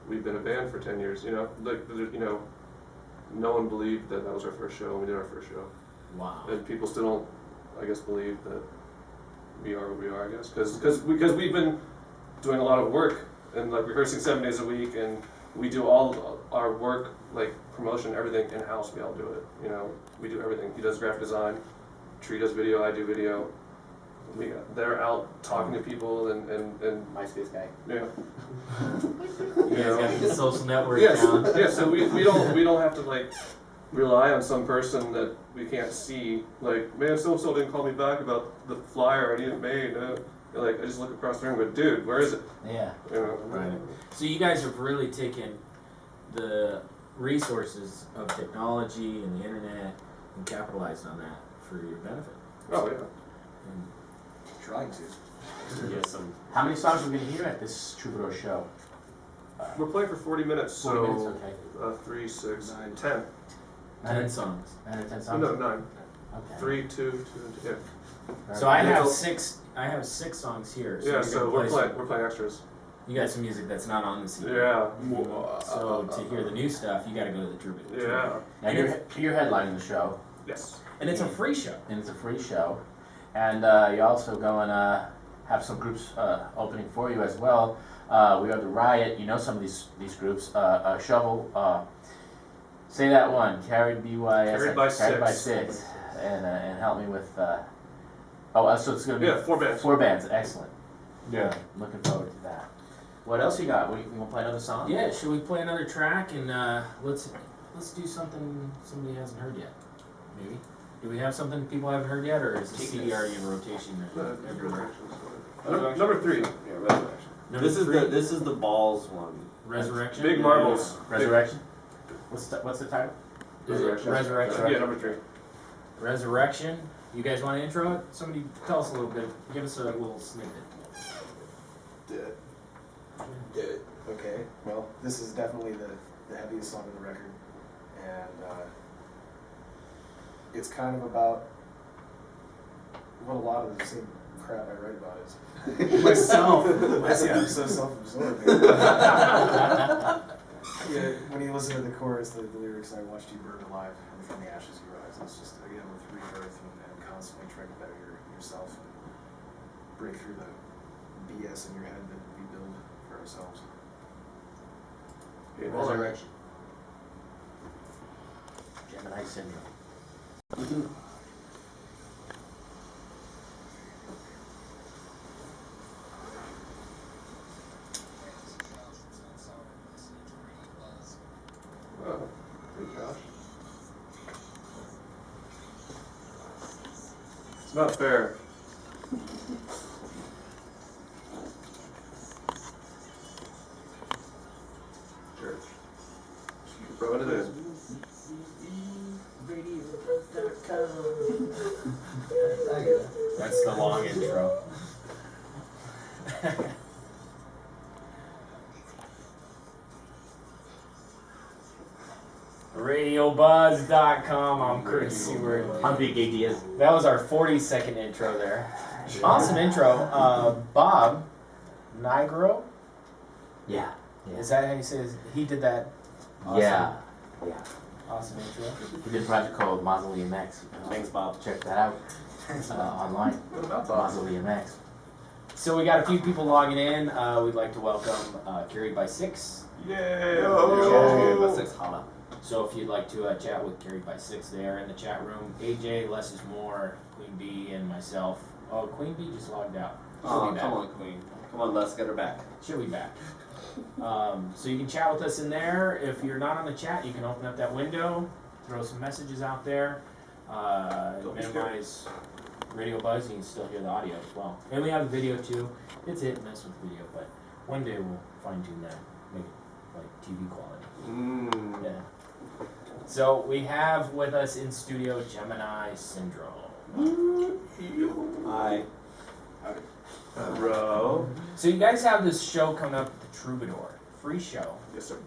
we've been a band for 10 years, you know, like, you know, no one believed that was our first show when we did our first show.
Wow.
And people still don't, I guess, believe that we are what we are, I guess, because we've been doing a lot of work and like rehearsing 7 days a week, and we do all our work, like promotion, everything in-house. We all do it, you know, we do everything. He does graphic design, Tree does video, I do video. They're out talking to people and
MySpace guy.
yeah.
You guys got the social network
Yes,
down.
yeah. So we don't have to like rely on some person that we can't see. Like, man, so didn't call me back about the flyer I needed made. Like, I just look across the room, and go, dude, where is it?
Yeah.
You know?
Right. So you guys have really taken the resources of technology and the internet and capitalized on that for your benefit.
Oh yeah.
And
Trying to.
Yes. How many songs are we gonna hear at this Troubadour show?
We're playing for 40 minutes,
40
so
minutes, okay.
3, 6,
9,
10.
10 songs.
9 or 10 songs?
No, 9.
Okay.
3, 2, 2, yeah.
So I have
Yeah.
6 songs here.
Yeah,
you're
so
gonna
we're
play
playing extras.
You got some music that's not on the CD.
Yeah.
So to hear the new stuff, you got to go to the Troubadour.
Yeah.
Now you're headlining the show.
Yes.
And it's a free show.
And it's a free show. And you also go and have some groups opening for you as well. We have the Riot. You know some of these groups. Shovel. Say that one. Carried BYS.
Carried by
Carried by
Six.
Six. And help me with. So it's gonna be
4 bands.
4 bands. Excellent.
Yeah.
Looking forward to that. What else you got? You want to play another song?
Yeah, should we play another track and let's do something somebody hasn't heard yet? Maybe. Do we have something people haven't heard yet, or is the CD already in rotation everywhere?
Number 3. Yeah, Resurrection.
This is the balls one.
Resurrection.
Big Marbles.
Resurrection. What's the title?
Resurrection.
Yeah, number 3.
Resurrection. You guys want to intro it? Somebody tell us a little bit. Give us a little snippet.
Okay, well, this is definitely the heaviest song on the record, and it's kind of about what a lot of the same crap I write about is.
Myself.
Yeah, I'm so self-absorbed. Yeah, when you listen to the chorus, the lyrics, I watched you burn alive, and from the ashes you rise. It's just, again, with rebirth and constantly trying to better yourself and break through the BS in your head that we build for ourselves.
Resurrection. Gemini syndrome.
Oh, good Josh. It's not fair. Church. Keep throwing it in.
That's the long intro. RadioBuzzD.com. I'm Chris Seward.
I'm Big Gay Diaz.
That was our 40-second intro there. Awesome intro. Bob Nigro?
Yeah.
Is that how you say it? He did that? Awesome.
Yeah.
Awesome intro.
We did a project called Mausoleum X.
Thanks, Bob.
Check that out online.
What about Bob?
Mausoleum X.
So we got a few people logging in. We'd like to welcome Carried by Six.
Yay!
Carried by Six, holla.
So if you'd like to chat with Carried by Six there in the chat room, AJ, Less is More, Queen Bee, and myself. Oh, Queen Bee just logged out.
Oh, come on, Queen. Come on, let's get her back.
She'll be back. So you can chat with us in there. If you're not on the chat, you can open up that window, throw some messages out there, minimize Radio Buzz, you can still hear the audio as well. And we have a video too. It's hit and miss with video, but one day we'll fine tune that, make it like TV quality. Yeah. So we have with us in studio Gemini Syndrome.
Hi.
Bro.
So you guys have this show coming up at the Troubadour, free show.
Yes, sir.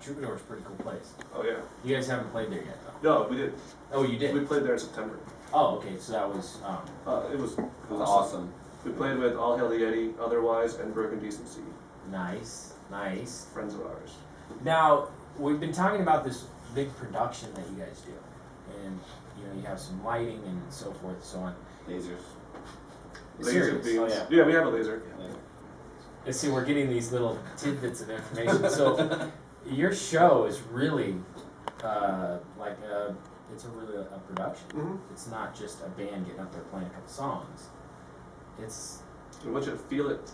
Troubadour is a pretty cool place.
Oh, yeah.
You guys haven't played there yet, though.
No, we did.
Oh, you did.
We played there in September.
Oh, okay. So that was.
It was
Awesome.
We played with All Hail the Yeti, Otherwise, and Broken Decency.
Nice, nice.
Friends of ours.
Now we've been talking about this big production that you guys do, and you have some lighting and so forth and so on.
Lasers.
Laser beams.
Oh, yeah.
Yeah, we have a laser.
And see, we're getting these little tidbits of information. So your show is really it's really a production.
Mm-hmm.
It's not just a band getting up there playing a couple songs. It's.
I want you to feel it.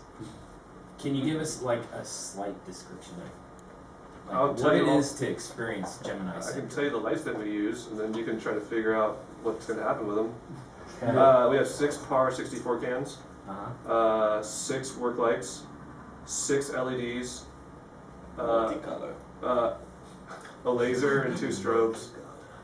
Can you give us like a slight description of
I'll
what
tell you
it
all-
is to experience Gemini
I can
Syndrome?
tell you the lights that we use, and then you can try to figure out what's going to happen with them.
Okay.
We have 6 Par 64 cans,
Uh-huh.
6 work lights, 6 LEDs,
Multicolor.
a laser, and 2 strobes.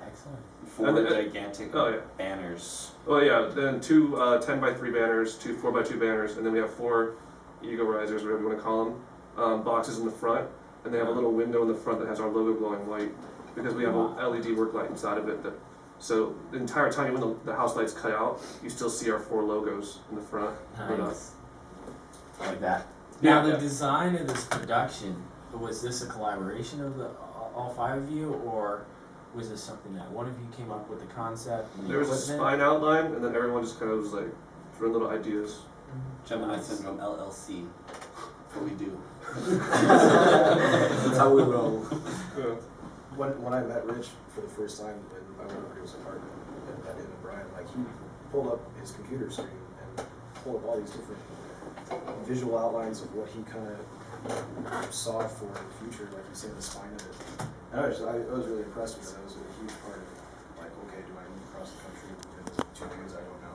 Excellent.
4
And-
gigantic
Oh, yeah.
banners.
Oh yeah, then 2 10x3 banners, 2 4x2 banners, and then we have 4 ego risers, whatever you want to call them, boxes in the front, and they have a little window in the front that has our logo glowing white, because we have a LED work light inside of it. So the entire time when the house lights cut out, you still see our 4 logos in the front.
Nice.
Like that.
Now the design of this production, was this a collaboration of all 5 of you, or was this something that one of you came up with the concept? And the
There was a
equipment?
spine outline, and then everyone just kind of was like throwing little ideas.
Gemini Syndrome LLC. That's what we do.
That's how we roll.
Yeah.
When I met Rich for the first time, and I went over to his apartment and met him and Brian, like he pulled up his computer screen and pulled up all these different visual outlines of what he kind of saw for the future, like you said, the spine of it. And I was really impressed with it. That was a huge part of it. Like, okay, do I move across the country with 2 kids? I don't know.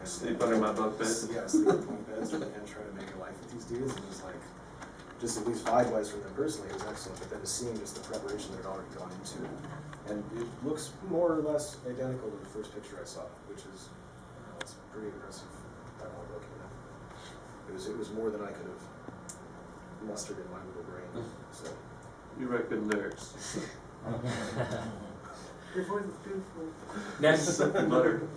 And
Sleep under my bunk bed.
Yeah, sleep in bunk beds and try to make a life with these dudes. And it was like, just at least vibe-wise for them personally, it was excellent. But then to seeing just the preparation that had already gone into it, and it looks more or less identical to the first picture I saw, which is, it's pretty impressive. That whole look, you know. It was more than I could have mustered in my little brain. So
You write good lyrics.
Your voice is beautiful.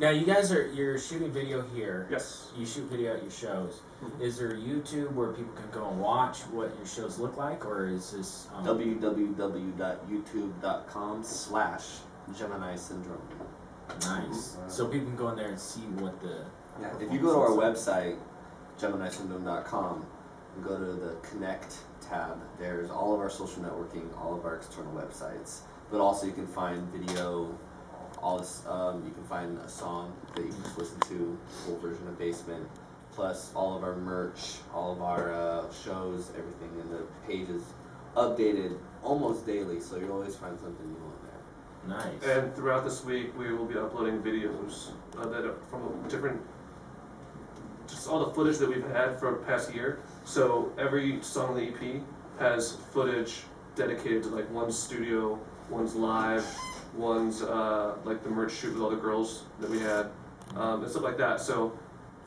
Now you guys you're shooting video here.
Yes.
You shoot video at your shows. Is there YouTube where people can go and watch what your shows look like, or is this
www.youtube.com/Gemini Syndrome.
Nice. So people can go in there and see what the.
Yeah, if you go to our website, GeminiSyndrome.com, and go to the Connect tab, there's all of our social networking, all of our external websites, but also you can find video, all this, you can find a song that you can just listen to, full version of Basement, plus all of our merch, all of our shows, everything, and the page is updated almost daily, so you'll always find something new on there.
Nice.
And throughout this week, we will be uploading videos that are from different, just all the footage that we've had for the past year. So every song on the EP has footage dedicated to like one's studio, one's live, one's like the merch shoot with all the girls that we had, and stuff like that. So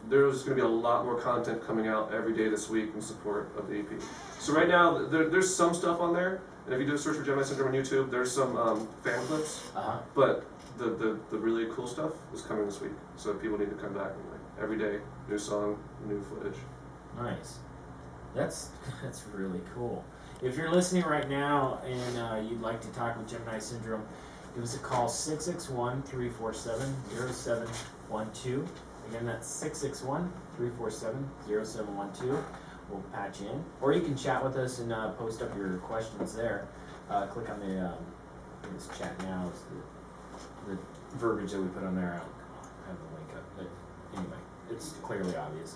there's going to be a lot more content coming out every day this week in support of the EP. So right now, there's some stuff on there, and if you do a search for Gemini Syndrome on YouTube, there's some fan clips, but the really cool stuff is coming this week. So people need to come back and like every day, new song, new footage.
Nice. That's really cool. If you're listening right now and you'd like to talk with Gemini Syndrome, give us a call 661-347-0712. Again, that's 661-347-0712. We'll patch you in. Or you can chat with us and post up your questions there. Click on the this chat now. It's the verbiage that we put on there. I don't have the link up, but anyway, it's clearly obvious.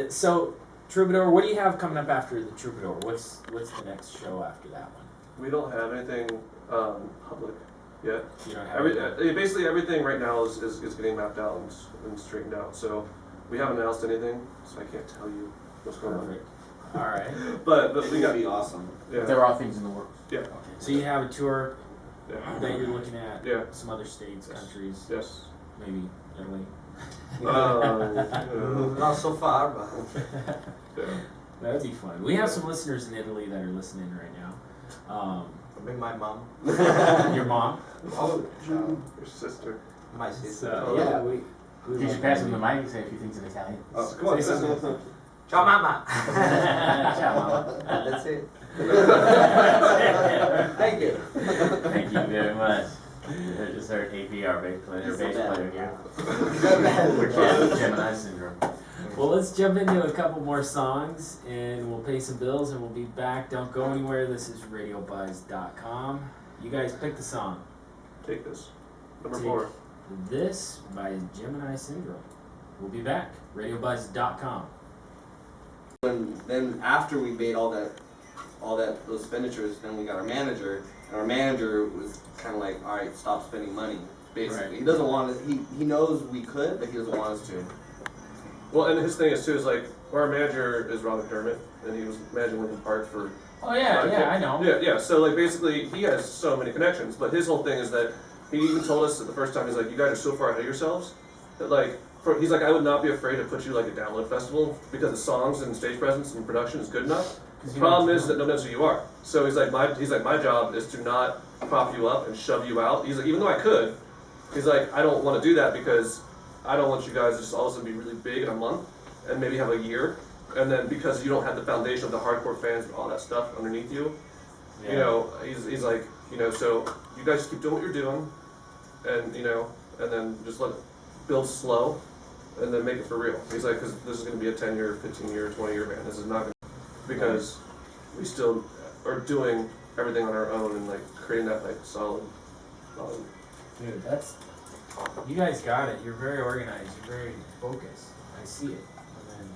So, Troubadour, what do you have coming up after the Troubadour? What's the next show after that one?
We don't have anything public yet.
You don't have
Basically everything right now is getting mapped out and straightened out. So we haven't announced anything, so I can't tell you what's going on.
All right.
But we got
to be awesome.
Yeah.
There are things in the works.
Yeah.
Okay. So you have a tour
Yeah.
that you're looking at.
Yeah.
Some other states, countries.
Yes.
Maybe Italy.
Not so far, but
Yeah.
That'd be fun. We have some listeners in Italy that are listening right now.
bring my mom,
Your mom?
oh,
Your sister.
my sister.
So, yeah, we
You should pass him the mic and say a few things in Italian.
Oh, come on,
Say something.
sister.
Ciao, mama.
Ciao, Mama.
That's it. Thank you.
Thank you very much. I just heard AP, our bass player here. We're chatting with Gemini Syndrome.
Well, let's jump into a couple more songs and we'll pay some bills and we'll be back. Don't go anywhere. This is RadioBuzzD.com. You guys pick the song.
Take this. Number
Take
4.
This by Gemini Syndrome. We'll be back. RadioBuzzD.com.
Then after we made all that those expenditures, then we got our manager, and our manager was kind of like, all right, stop spending money. Basically,
Right.
he doesn't want us. He knows we could, but he doesn't want us to.
Well, and his thing is too is like our manager is Robert Dermott, and he was managing Linkin Park for.
Oh yeah, I know.
Yeah. So like basically, he has so many connections, but his whole thing is that he even told us that the first time he's like, you guys are so far ahead of yourselves that like. He's like, I would not be afraid to put you like a download festival because the songs and stage presence and production is good enough. The problem is that no one knows who you are. So he's like, my job is to not prop you up and shove you out. He's like, even though I could, he's like, I don't want to do that because I don't want you guys to just all of a sudden be really big in a month and maybe have a year, and then because you don't have the foundation of the hardcore fans and all that stuff underneath you, You know, he's like, you know, so you guys just keep doing what you're doing, and you know, and then just let it build slow, and then make it for real. He's like, because this is going to be a 10-year, 15-year, 20-year band. This is not going to, because we still are doing everything on our own and like creating that like solid.
Dude, that's, you guys got it. You're very organized. You're very focused. I see it. And then,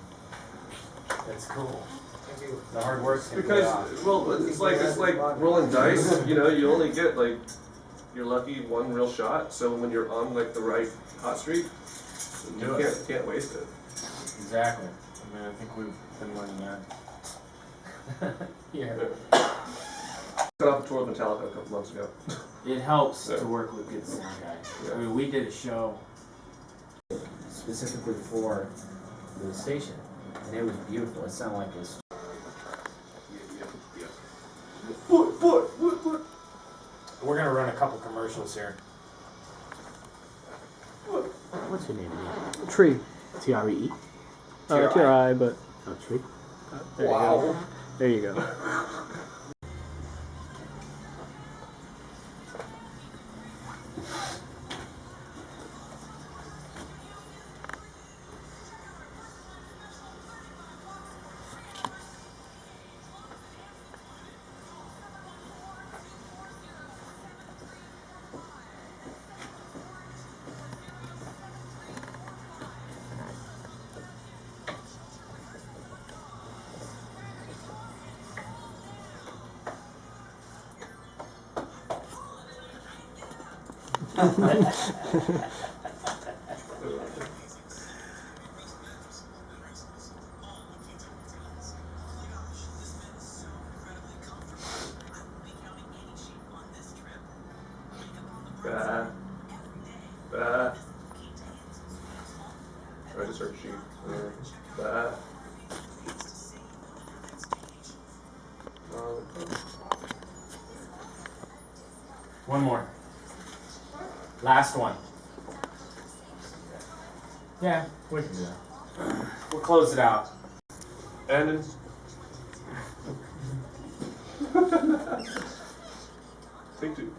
that's cool. The hard work's gonna pay off.
Because well, it's like rolling dice. You know, you only get like you're lucky one real shot. So when you're on like the right hot streak, you can't waste it.
Exactly.
I mean, I think we've been learning that.
Yeah.
Got off a tour with Metallica a couple months ago.
It helps to work with good sound guys.
Yeah.
I mean, we did a show specifically for the station, and it was beautiful. It sounded like this. We're gonna run a couple commercials here.
What's your name again?
Tree.
T-R-E-E? T-R-I, but... Oh, Tree. There you go. There you go.
I just heard sheep.
One more. Last one. Yeah, we can do that. We'll close it out.
And think two.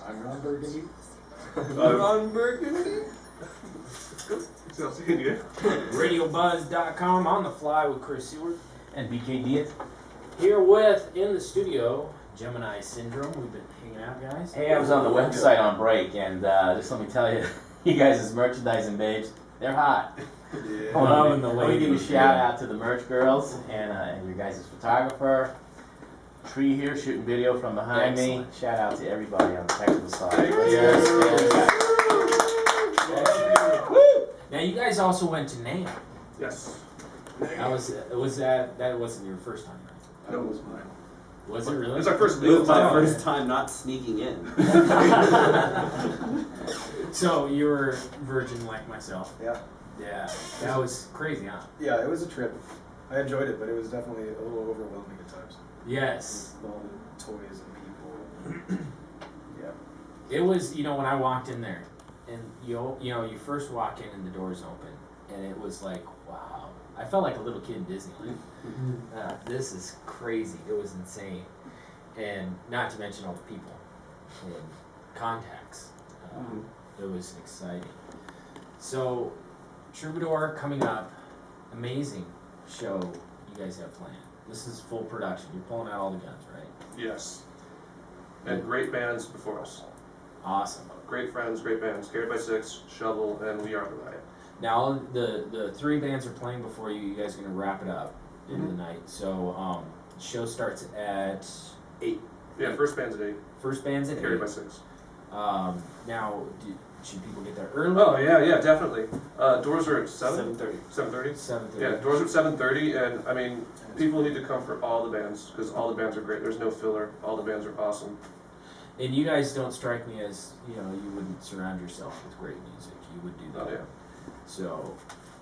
I'm Ron Burgundy.
Ron Burgundy. Sounds good.
RadioBuzzD.com on the fly with Chris Seward.
And BK Diaz.
Here with, in the studio, Gemini Syndrome. We've been hanging out, guys.
Hey, I was on the website on break, and just let me tell you, you guys' merchandising babes, they're hot.
Yeah.
Loving the
I want to give a
ladies.
shout out to the merch girls and your guys' photographer. Tree here shooting video from behind
Excellent.
me. Shout out to everybody on the technical side.
Now you guys also went to NAMM.
Yes.
That wasn't your first time, right?
No, it was mine.
Was it really?
It was our first
It was my
time.
first time not sneaking in.
So you were virgin like myself.
Yeah.
Yeah. That was crazy, huh?
Yeah, it was a trip. I enjoyed it, but it was definitely a little overwhelming at times.
Yes.
With all the toys and people. Yeah.
It was, you know, when I walked in there, and you first walk in and the doors open, and it was like, wow. I felt like a little kid in Disneyland. This is crazy. It was insane. And not to mention all the people and contacts. It was exciting. So, Troubadour coming up. Amazing show you guys have planned. This is full production. You're pulling out all the guns, right?
Yes. And great bands before us.
Awesome.
Great friends, great bands. Carried by Six, Shovel, and We Are the Riot.
Now the three bands are playing before you. You guys are gonna wrap it up in the night. So the show starts at 8.
Yeah, first band's at 8.
First band's at
Carried
8.
by Six.
Now, should people get there early?
Oh yeah, definitely. Doors are at
7:30.
7:30.
7:30.
Yeah, doors are at 7:30, and I mean, people need to come for all the bands because all the bands are great. There's no filler. All the bands are awesome.
And you guys don't strike me as, you know, you wouldn't surround yourself with great music. You would do that.
Oh yeah.
So,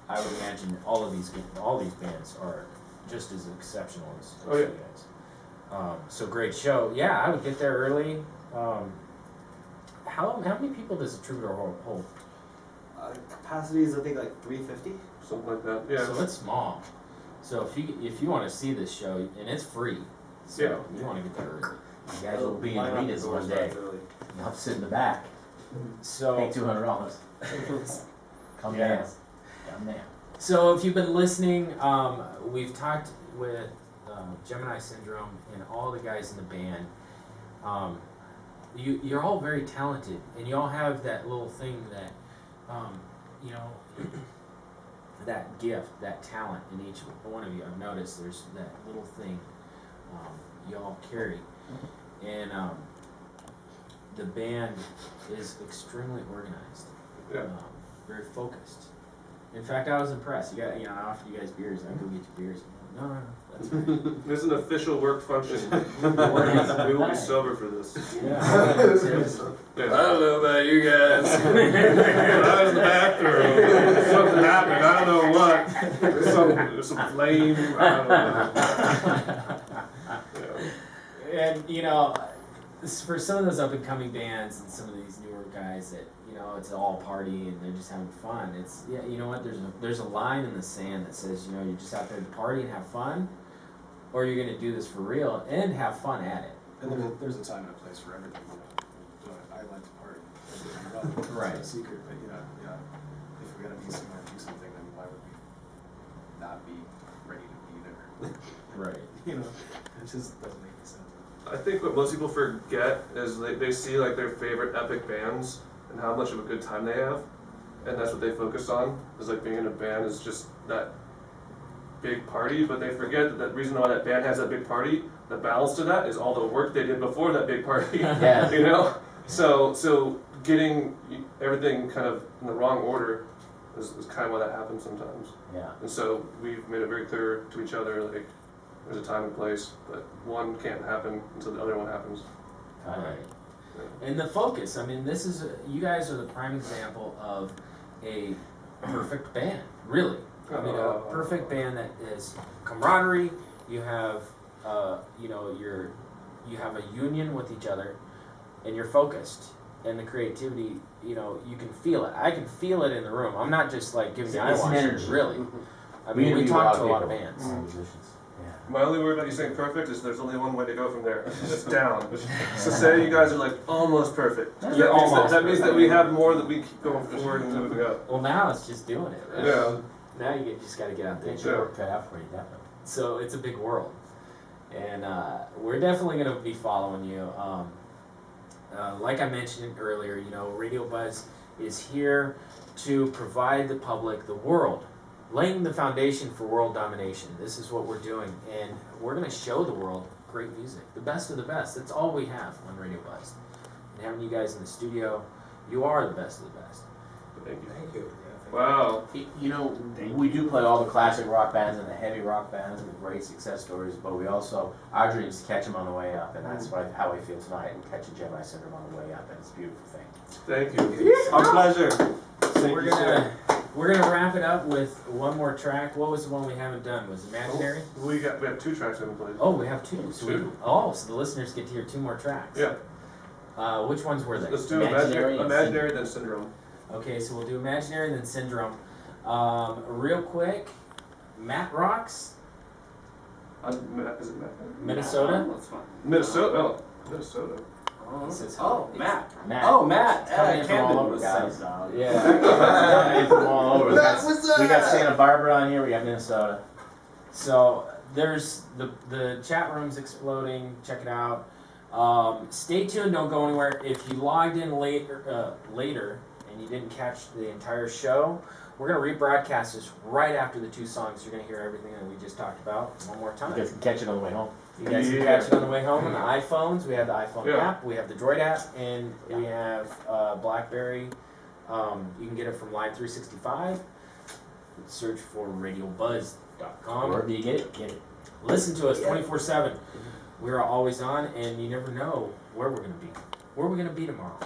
I would imagine all these bands are just as exceptional as
Oh, yeah.
you guys. So great show. Yeah, I would get there early. How many people does a Troubadour hold?
Capacity is I think like 350.
Something like that. Yeah.
So it's small. So if you want to see this show, and it's free, So
Yeah.
you want to get there early.
You guys will be in arenas one day. You'll have to sit in the back.
So
Pay $200. Come down. Come down.
So if you've been listening, we've talked with Gemini Syndrome and all the guys in the band. You're all very talented, and you all have that little thing that, you know, that gift, that talent in each one of you. I've noticed there's that little thing you all carry, and the band is extremely organized, very focused. In fact, I was impressed. You got, you know, I offered you guys beers. I go get you beers. No, that's fine.
This is an official work function. We will be sober for this.
Yeah, seriously.
I don't know about you guys. I was in the bathroom. Something happened. I don't know what. Some flame. I don't know.
And you know, for some of those up and coming bands and some of these newer guys that, you know, it's all party and they're just having fun. It's, yeah, you know what? There's a line in the sand that says, you know, you're just out there to party and have fun, or you're gonna do this for real and have fun at it.
And there's a time and a place for everything. You know, I like to party.
Right.
It's no secret, but you know, if we're gonna be somewhere and do something, then why would we not be ready to be there?
Right.
You know, it just doesn't make any sense.
I think what most people forget is they see like their favorite epic bands and how much of a good time they have, and that's what they focus on, is like being in a band is just that big party, but they forget that the reason why that band has that big party, the balance to that is all the work they did before that big party.
Yeah.
You know? So getting everything kind of in the wrong order is kind of why that happens sometimes.
Yeah.
And so we've made it very clear to each other, like, there's a time and place, but one can't happen until the other one happens.
All right. And the focus, I mean, this is, you guys are the prime example of a perfect band, really. I mean, a perfect band that is camaraderie, you have, you know, you have a union with each other, and you're focused. And the creativity, you know, you can feel it. I can feel it in the room. I'm not just like giving you eye watching, really. I mean, we talk to a lot of bands.
My only word about you saying perfect is there's only one way to go from there. It's down. So say you guys are like almost perfect. That means that we have more that we keep going forward and moving up.
Well, now it's just doing it, right?
Yeah.
Now you just got to get out there.
Get your work cut out for you, definitely.
So it's a big world. And we're definitely going to be following you. Like I mentioned earlier, you know, Radio Buzz is here to provide the public, the world, laying the foundation for world domination. This is what we're doing, and we're going to show the world great music, the best of the best. That's all we have on Radio Buzz. And having you guys in the studio, you are the best of the best.
Thank you.
Thank you.
Wow.
You know, we do play all the classic rock bands and the heavy rock bands with great success stories, but we also, our dream is to catch them on the way up, and that's how I feel tonight, and catch a Gemini Syndrome on the way up, and it's a beautiful thing.
Thank you.
Our pleasure.
So we're gonna wrap it up with one more track. What was the one we haven't done? Was Imaginary?
We have 2 tracks we haven't played.
Oh, we have 2. So
Two.
so the listeners get to hear 2 more tracks.
Yeah.
Which ones were they?
Let's do Imaginary then Syndrome.
Okay, so we'll do Imaginary then Syndrome. Real quick, Matt Rocks,
Is it Matt?
Minnesota.
That's fine. Minnesota. Oh, Minnesota.
Matt.
Matt.
Oh, Matt.
Coming in from all
Camden
over,
was
guys.
Yeah.
Coming in from all over.
That was
We got Santa Barbara on here, we got Minnesota.
So there's the chat room's exploding. Check it out. Stay tuned. Don't go anywhere. If you logged in later and you didn't catch the entire show, we're gonna rebroadcast this right after the 2 songs. You're gonna hear everything that we just talked about one more time.
You guys can catch it on the way home.
You guys can catch it on the way home on the iPhones. We have the iPhone
Yeah.
app, we have the Droid app, and we have BlackBerry. You can get it from Line 365. Search for RadioBuzzD.com.
Wherever you get it.
Listen to us 24/7. We're always on, and you never know where we're going to be. Where we're going to be tomorrow.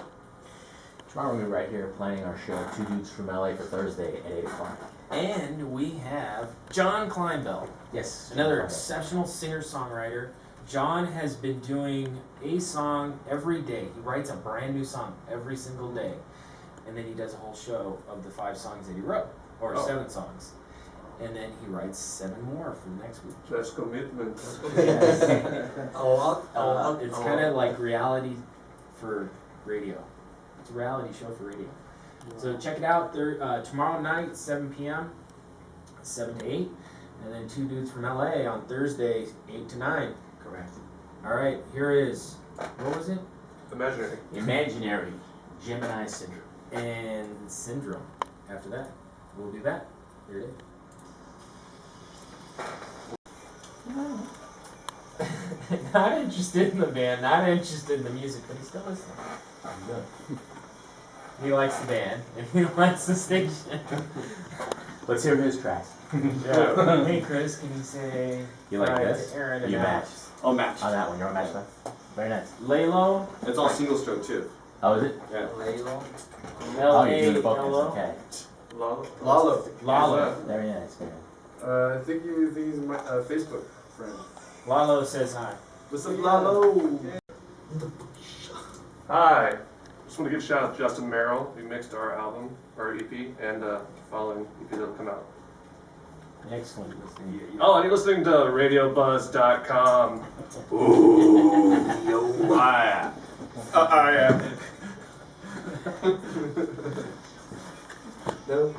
Tomorrow we'll be right here planning our show, 2 Dudes from LA for Thursday at 8 o'clock.
And we have John Kleinbell.
Yes.
Another exceptional singer-songwriter. John has been doing a song every day. He writes a brand new song every single day. And then he does a whole show of the 5 songs that he wrote, or 7 songs. and then he writes 7 more for the next week.
That's commitment.
It's kind of like reality for radio. It's a reality show for radio. So check it out tomorrow night, 7 p.m., 7 to 8, and then 2 dudes from LA on Thursday, 8 to 9.
Correct.
All right, here is, what was it?
Imaginary.
Imaginary Gemini syndrome.
And Syndrome. After that, we'll do that. Here it is. Not interested in the band, not interested in the music, but he's still listening.
Good.
He likes the band, and he likes the station.
Let's hear his tracks.
Yeah. Hey Chris, can you say
You like
hi
this?
to Aaron and
You match.
Oh, match.
On that one, you're on match now? Very nice.
Lalo,
It's all single stroke too.
Oh, is it?
Yeah.
Lalo.
Oh, you're doing the vocals.
L-A-L-O.
Okay.
Lalo.
Lalo.
Very nice. Very nice.
I think he's my Facebook friend.
Lalo says hi.
What's up, Lalo?
Hi. Just want to give a shout out to Justin Merrill, who mixed our album, our EP, and the following EP that'll come out.
Excellent.
Oh, and you're listening to RadioBuzzD.com. Ooh, yeah. Yeah.
No?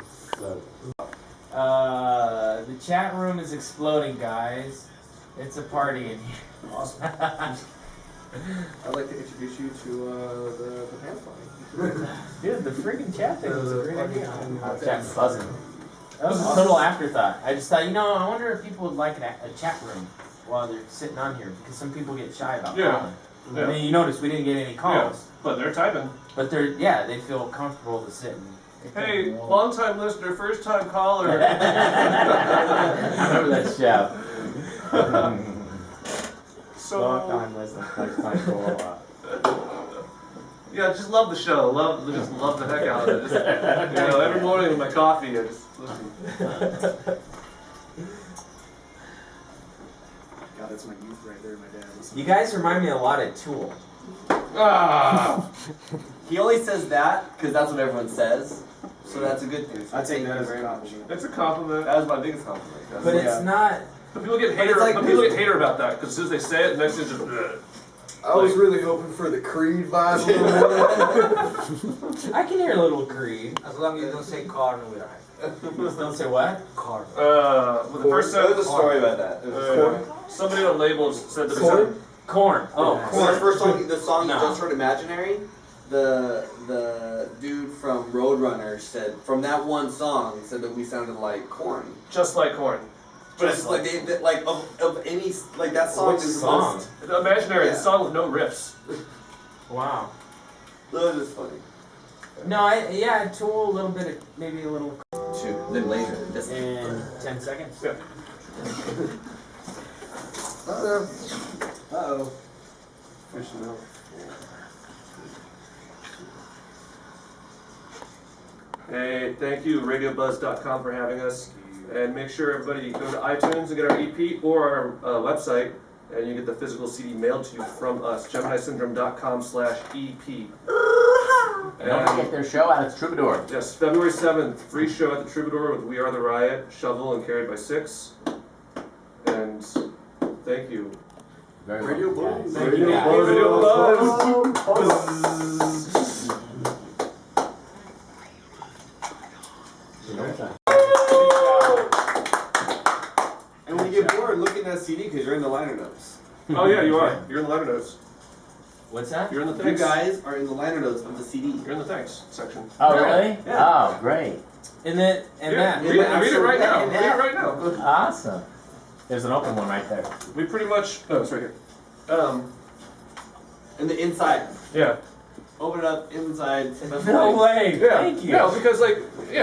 The chat room is exploding, guys. It's a party in here.
Awesome. I'd like to introduce you to the pants party.
Dude, the freaking chat thing was a great idea.
Chat's buzzing.
That was a total afterthought. I just thought, I wonder if people would like a chat room while they're sitting on here, because some people get shy about calling.
Yeah.
I mean, you notice we didn't get any calls.
But they're typing.
But they feel comfortable to sit and...
Hey, long-time listener, first-time caller.
I remember that show.
So,
Long time listening, first time caller.
yeah, just love the show. Love the heck out of it. Just, every morning with my coffee, I just listen.
God, that's my youth right there, my dad.
You guys remind me a lot of Tool.
Ah.
He only says that because that's what everyone says. So that's a good thing. So
I take
thank
that
you
as a
very much.
compliment.
That's a compliment.
That was my biggest compliment.
But it's not...
But people get
But
hater.
it's like-
But people get hater about that because as soon as they say it, the next thing is just. Bleh.
I was really hoping for the Creed vibe a little bit.
I can hear a little Creed.
As long as you don't say corn with I.
Don't say what?
Corn.
Well, the first
There was a
sentence.
story about that.
Somebody on labels said that.
Corn?
Corn. Oh,
The
corn.
first song, the song
No.
you just heard, Imaginary, the dude from Roadrunner said, from that one song, said that we sounded like Corn.
Just like corn.
But it's like, of any, like that song
Which
is
song?
The Imaginary,
Yeah.
the song with no riffs.
Wow.
That was just funny.
No, Tool, a little bit of, maybe a little...
Shoot, then later. Just,
In 10 seconds?
Yeah.
Uh-oh.
Fishing out. Hey, thank you, RadioBuzzD.com, for having us. And make sure everybody go to iTunes and get our EP or our website, and you get the physical CD mailed to you from us. GeminiSyndrome.com/EP.
And don't forget their show out at the Troubadour.
Yes, February 7th, free show at the Troubadour with We Are the Riot, Shovel, and Carried by Six. And thank you.
Very
Radio
well,
Buzz.
guys.
Thank you, guys.
Radio Buzz.
and when you get bored, look at that CD because you're in the liner notes.
Oh yeah, you are. You're in the liner notes.
What's that?
You're in the
You
thanks.
guys are in the liner notes of the CD.
You're in the thanks section.
Oh,
Really?
really?
Yeah.
Oh, great.
And then,
Yeah,
that.
read it right now.
And
Read it
that.
right now.
Awesome. There's an open one right there.
We pretty much. Oh, it's right here.
And the inside.
Yeah.
Open it up, inside.
No way.
Yeah.
Thank you.
No, because because we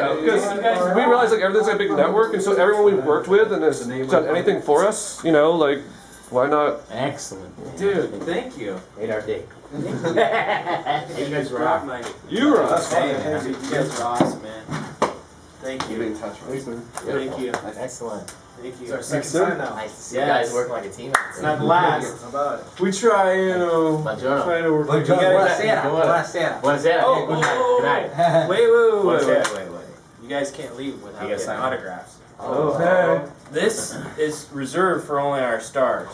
realize like everything's like a big network, and so everyone we've worked with and has done anything for us, like why not?
Excellent.
Dude, thank you.
8RD.
You guys rock.
You are.
Hey, man, you guys are awesome, man. Thank
Keep
you.
in touch, right?
Thank you.
Excellent.
Thank you.
It's our second time now.
Nice to see
Yes.
you guys working like a team.
It's not the last.
How about it?
We try,
Buongiorno.
trying to work
Buongiorno.
gotta-
Buonasera.
Buonasera.
Oh,
Good night.
oh,
Good night.
Wait.
Buonasera. Wait.
You guys can't leave without
You
getting
gotta sign.
autographs.
Okay.
This is reserved for only our stars.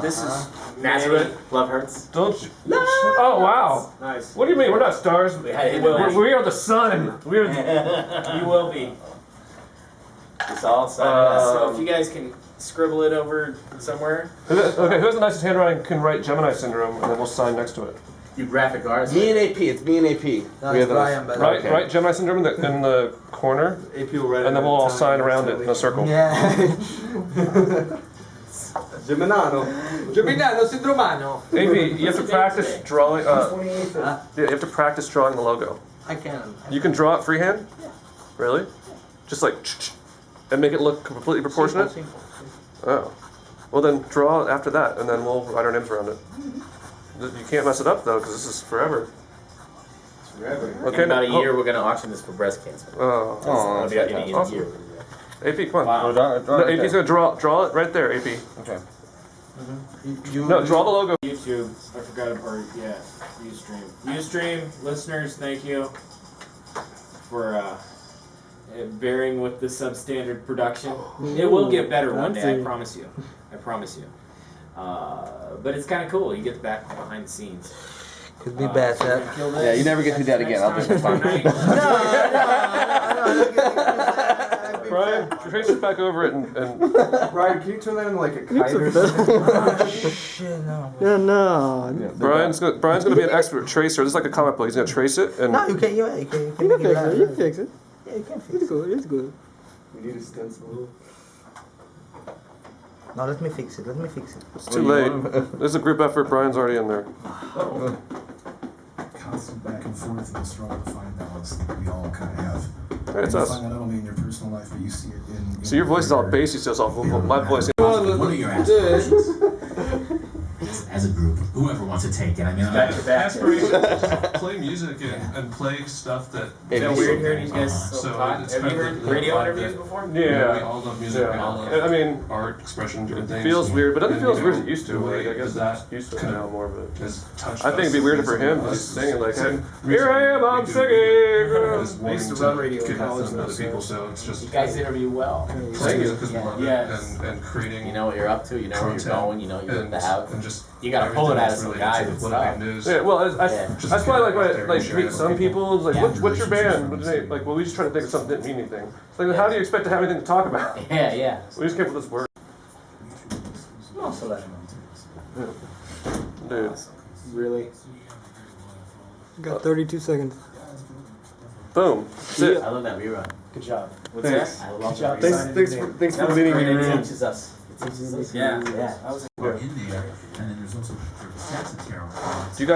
This is
Nazareth, love hurts.
Don't you? Oh wow.
Nice.
What do you mean? We're not stars.
We had it.
We are the sun. We are.
You will be.
It's all signed
So if you guys can scribble it over somewhere.
Okay, who has the nicest handwriting can write Gemini syndrome, and then we'll sign next to it.
You graphic artists.
Me and AP. It's me and AP.
No,
We
it's
have
Brian, but
Right, right. Gemini syndrome in the corner,
AP will write
and then we'll all sign around it in a circle.
yeah.
Geminano.
Geminiano Syndromano.
AP, you have to practice drawing.
Twenty-eighth.
Yeah, you have to practice drawing the logo.
I can.
You can draw it freehand. Really? Just like, and make it look completely proportionate.
Simple.
Oh, well then draw after that, and then we'll write our names around it. You can't mess it up though, because this is forever.
Forever.
Okay,
In about a
now-
year, we're gonna auction this for breast cancer.
Oh,
It'll be in a
awesome.
year.
AP, come on.
Wow.
No, AP's gonna draw it right there, AP.
Okay.
No, draw the logo.
YouTube. I forgot about Ustream. Ustream listeners, thank you for bearing with the substandard production. It will get better one day, I
fancy.
promise you. I promise you. But it's kind of cool. You get the back behind the scenes.
Could be bad, sir.
Yeah, you never get to do that again. I'll just
Next time,
Brian, trace it back over it and
Brian, can you turn that into like a
Mix
kite or
it up.
something?
Shit, no.
Yeah, no.
Brian's gonna be an expert tracer. This is like a comic book. He's gonna trace it and
No, you can. You can
You
make
can
it
fix
better.
it. You can fix it.
Yeah, you can fix
It's
it.
good. It's good.
We need a stencil.
No, let me fix it. Let me fix it.
it's too late. This is a group effort. Brian's already in there.
Constant back and forth in the struggle to find balance that we all kind of have.
Hey, it's
You
us.
find that not only in your personal life, but you see it in.
So your voice is all bassy, so it's all my voice.
What are your aspirations? As a group, whoever wants to take it. I mean,
Play music and play stuff that.
Is that weird hearing these guys
So
so hot?
it's
Have you
kind of
heard
the
radio
vibe
interviews
that-
before?
Yeah.
We all love music. We all
Yeah.
love
I mean,
art expression and things.
feels weird, but doesn't
And,
feel as
you
weird as
know,
it used to.
the way
Like, I guess
that
it's used to it
kind
now
of
more, but
has touched
I think it'd be
us
weirder
and
for him.
us
He's singing like,
same
hey, here I am, I'm
we do.
singing.
Is
I used to
wanting
run radio in
give that
college,
to other
though,
people,
so-
so it's just
You guys interview well.
playing music because we love it
Yes.
and creating.
You know what you're up to. You know where you're
content
going. You know you're
and,
the house.
and just
You gotta pull it out of
everything
some
that's
guys
related
and
to the
stuff.
news.
Yeah, well,
Yeah.
that's why like
get it out there
when
and share
meet
it with
some
people.
people, it's like,
Yeah.
what's your band? What's your name? Like, well, we just try to think of something that didn't mean anything. It's like, how do you expect to have anything to talk about?
Yeah, yeah.
We just came up with this word,
No, so
dude.
Really?
You got 32 seconds.
Boom. That's it.
I love that rerun.
good job.
What's
Thanks.
that? I love
job.
that.
Thanks
That
for
was
leading
great.
me.
It teaches us. It teaches us.
Yeah.
Yeah.
in there, and then there's also the saxophone.
Do you guys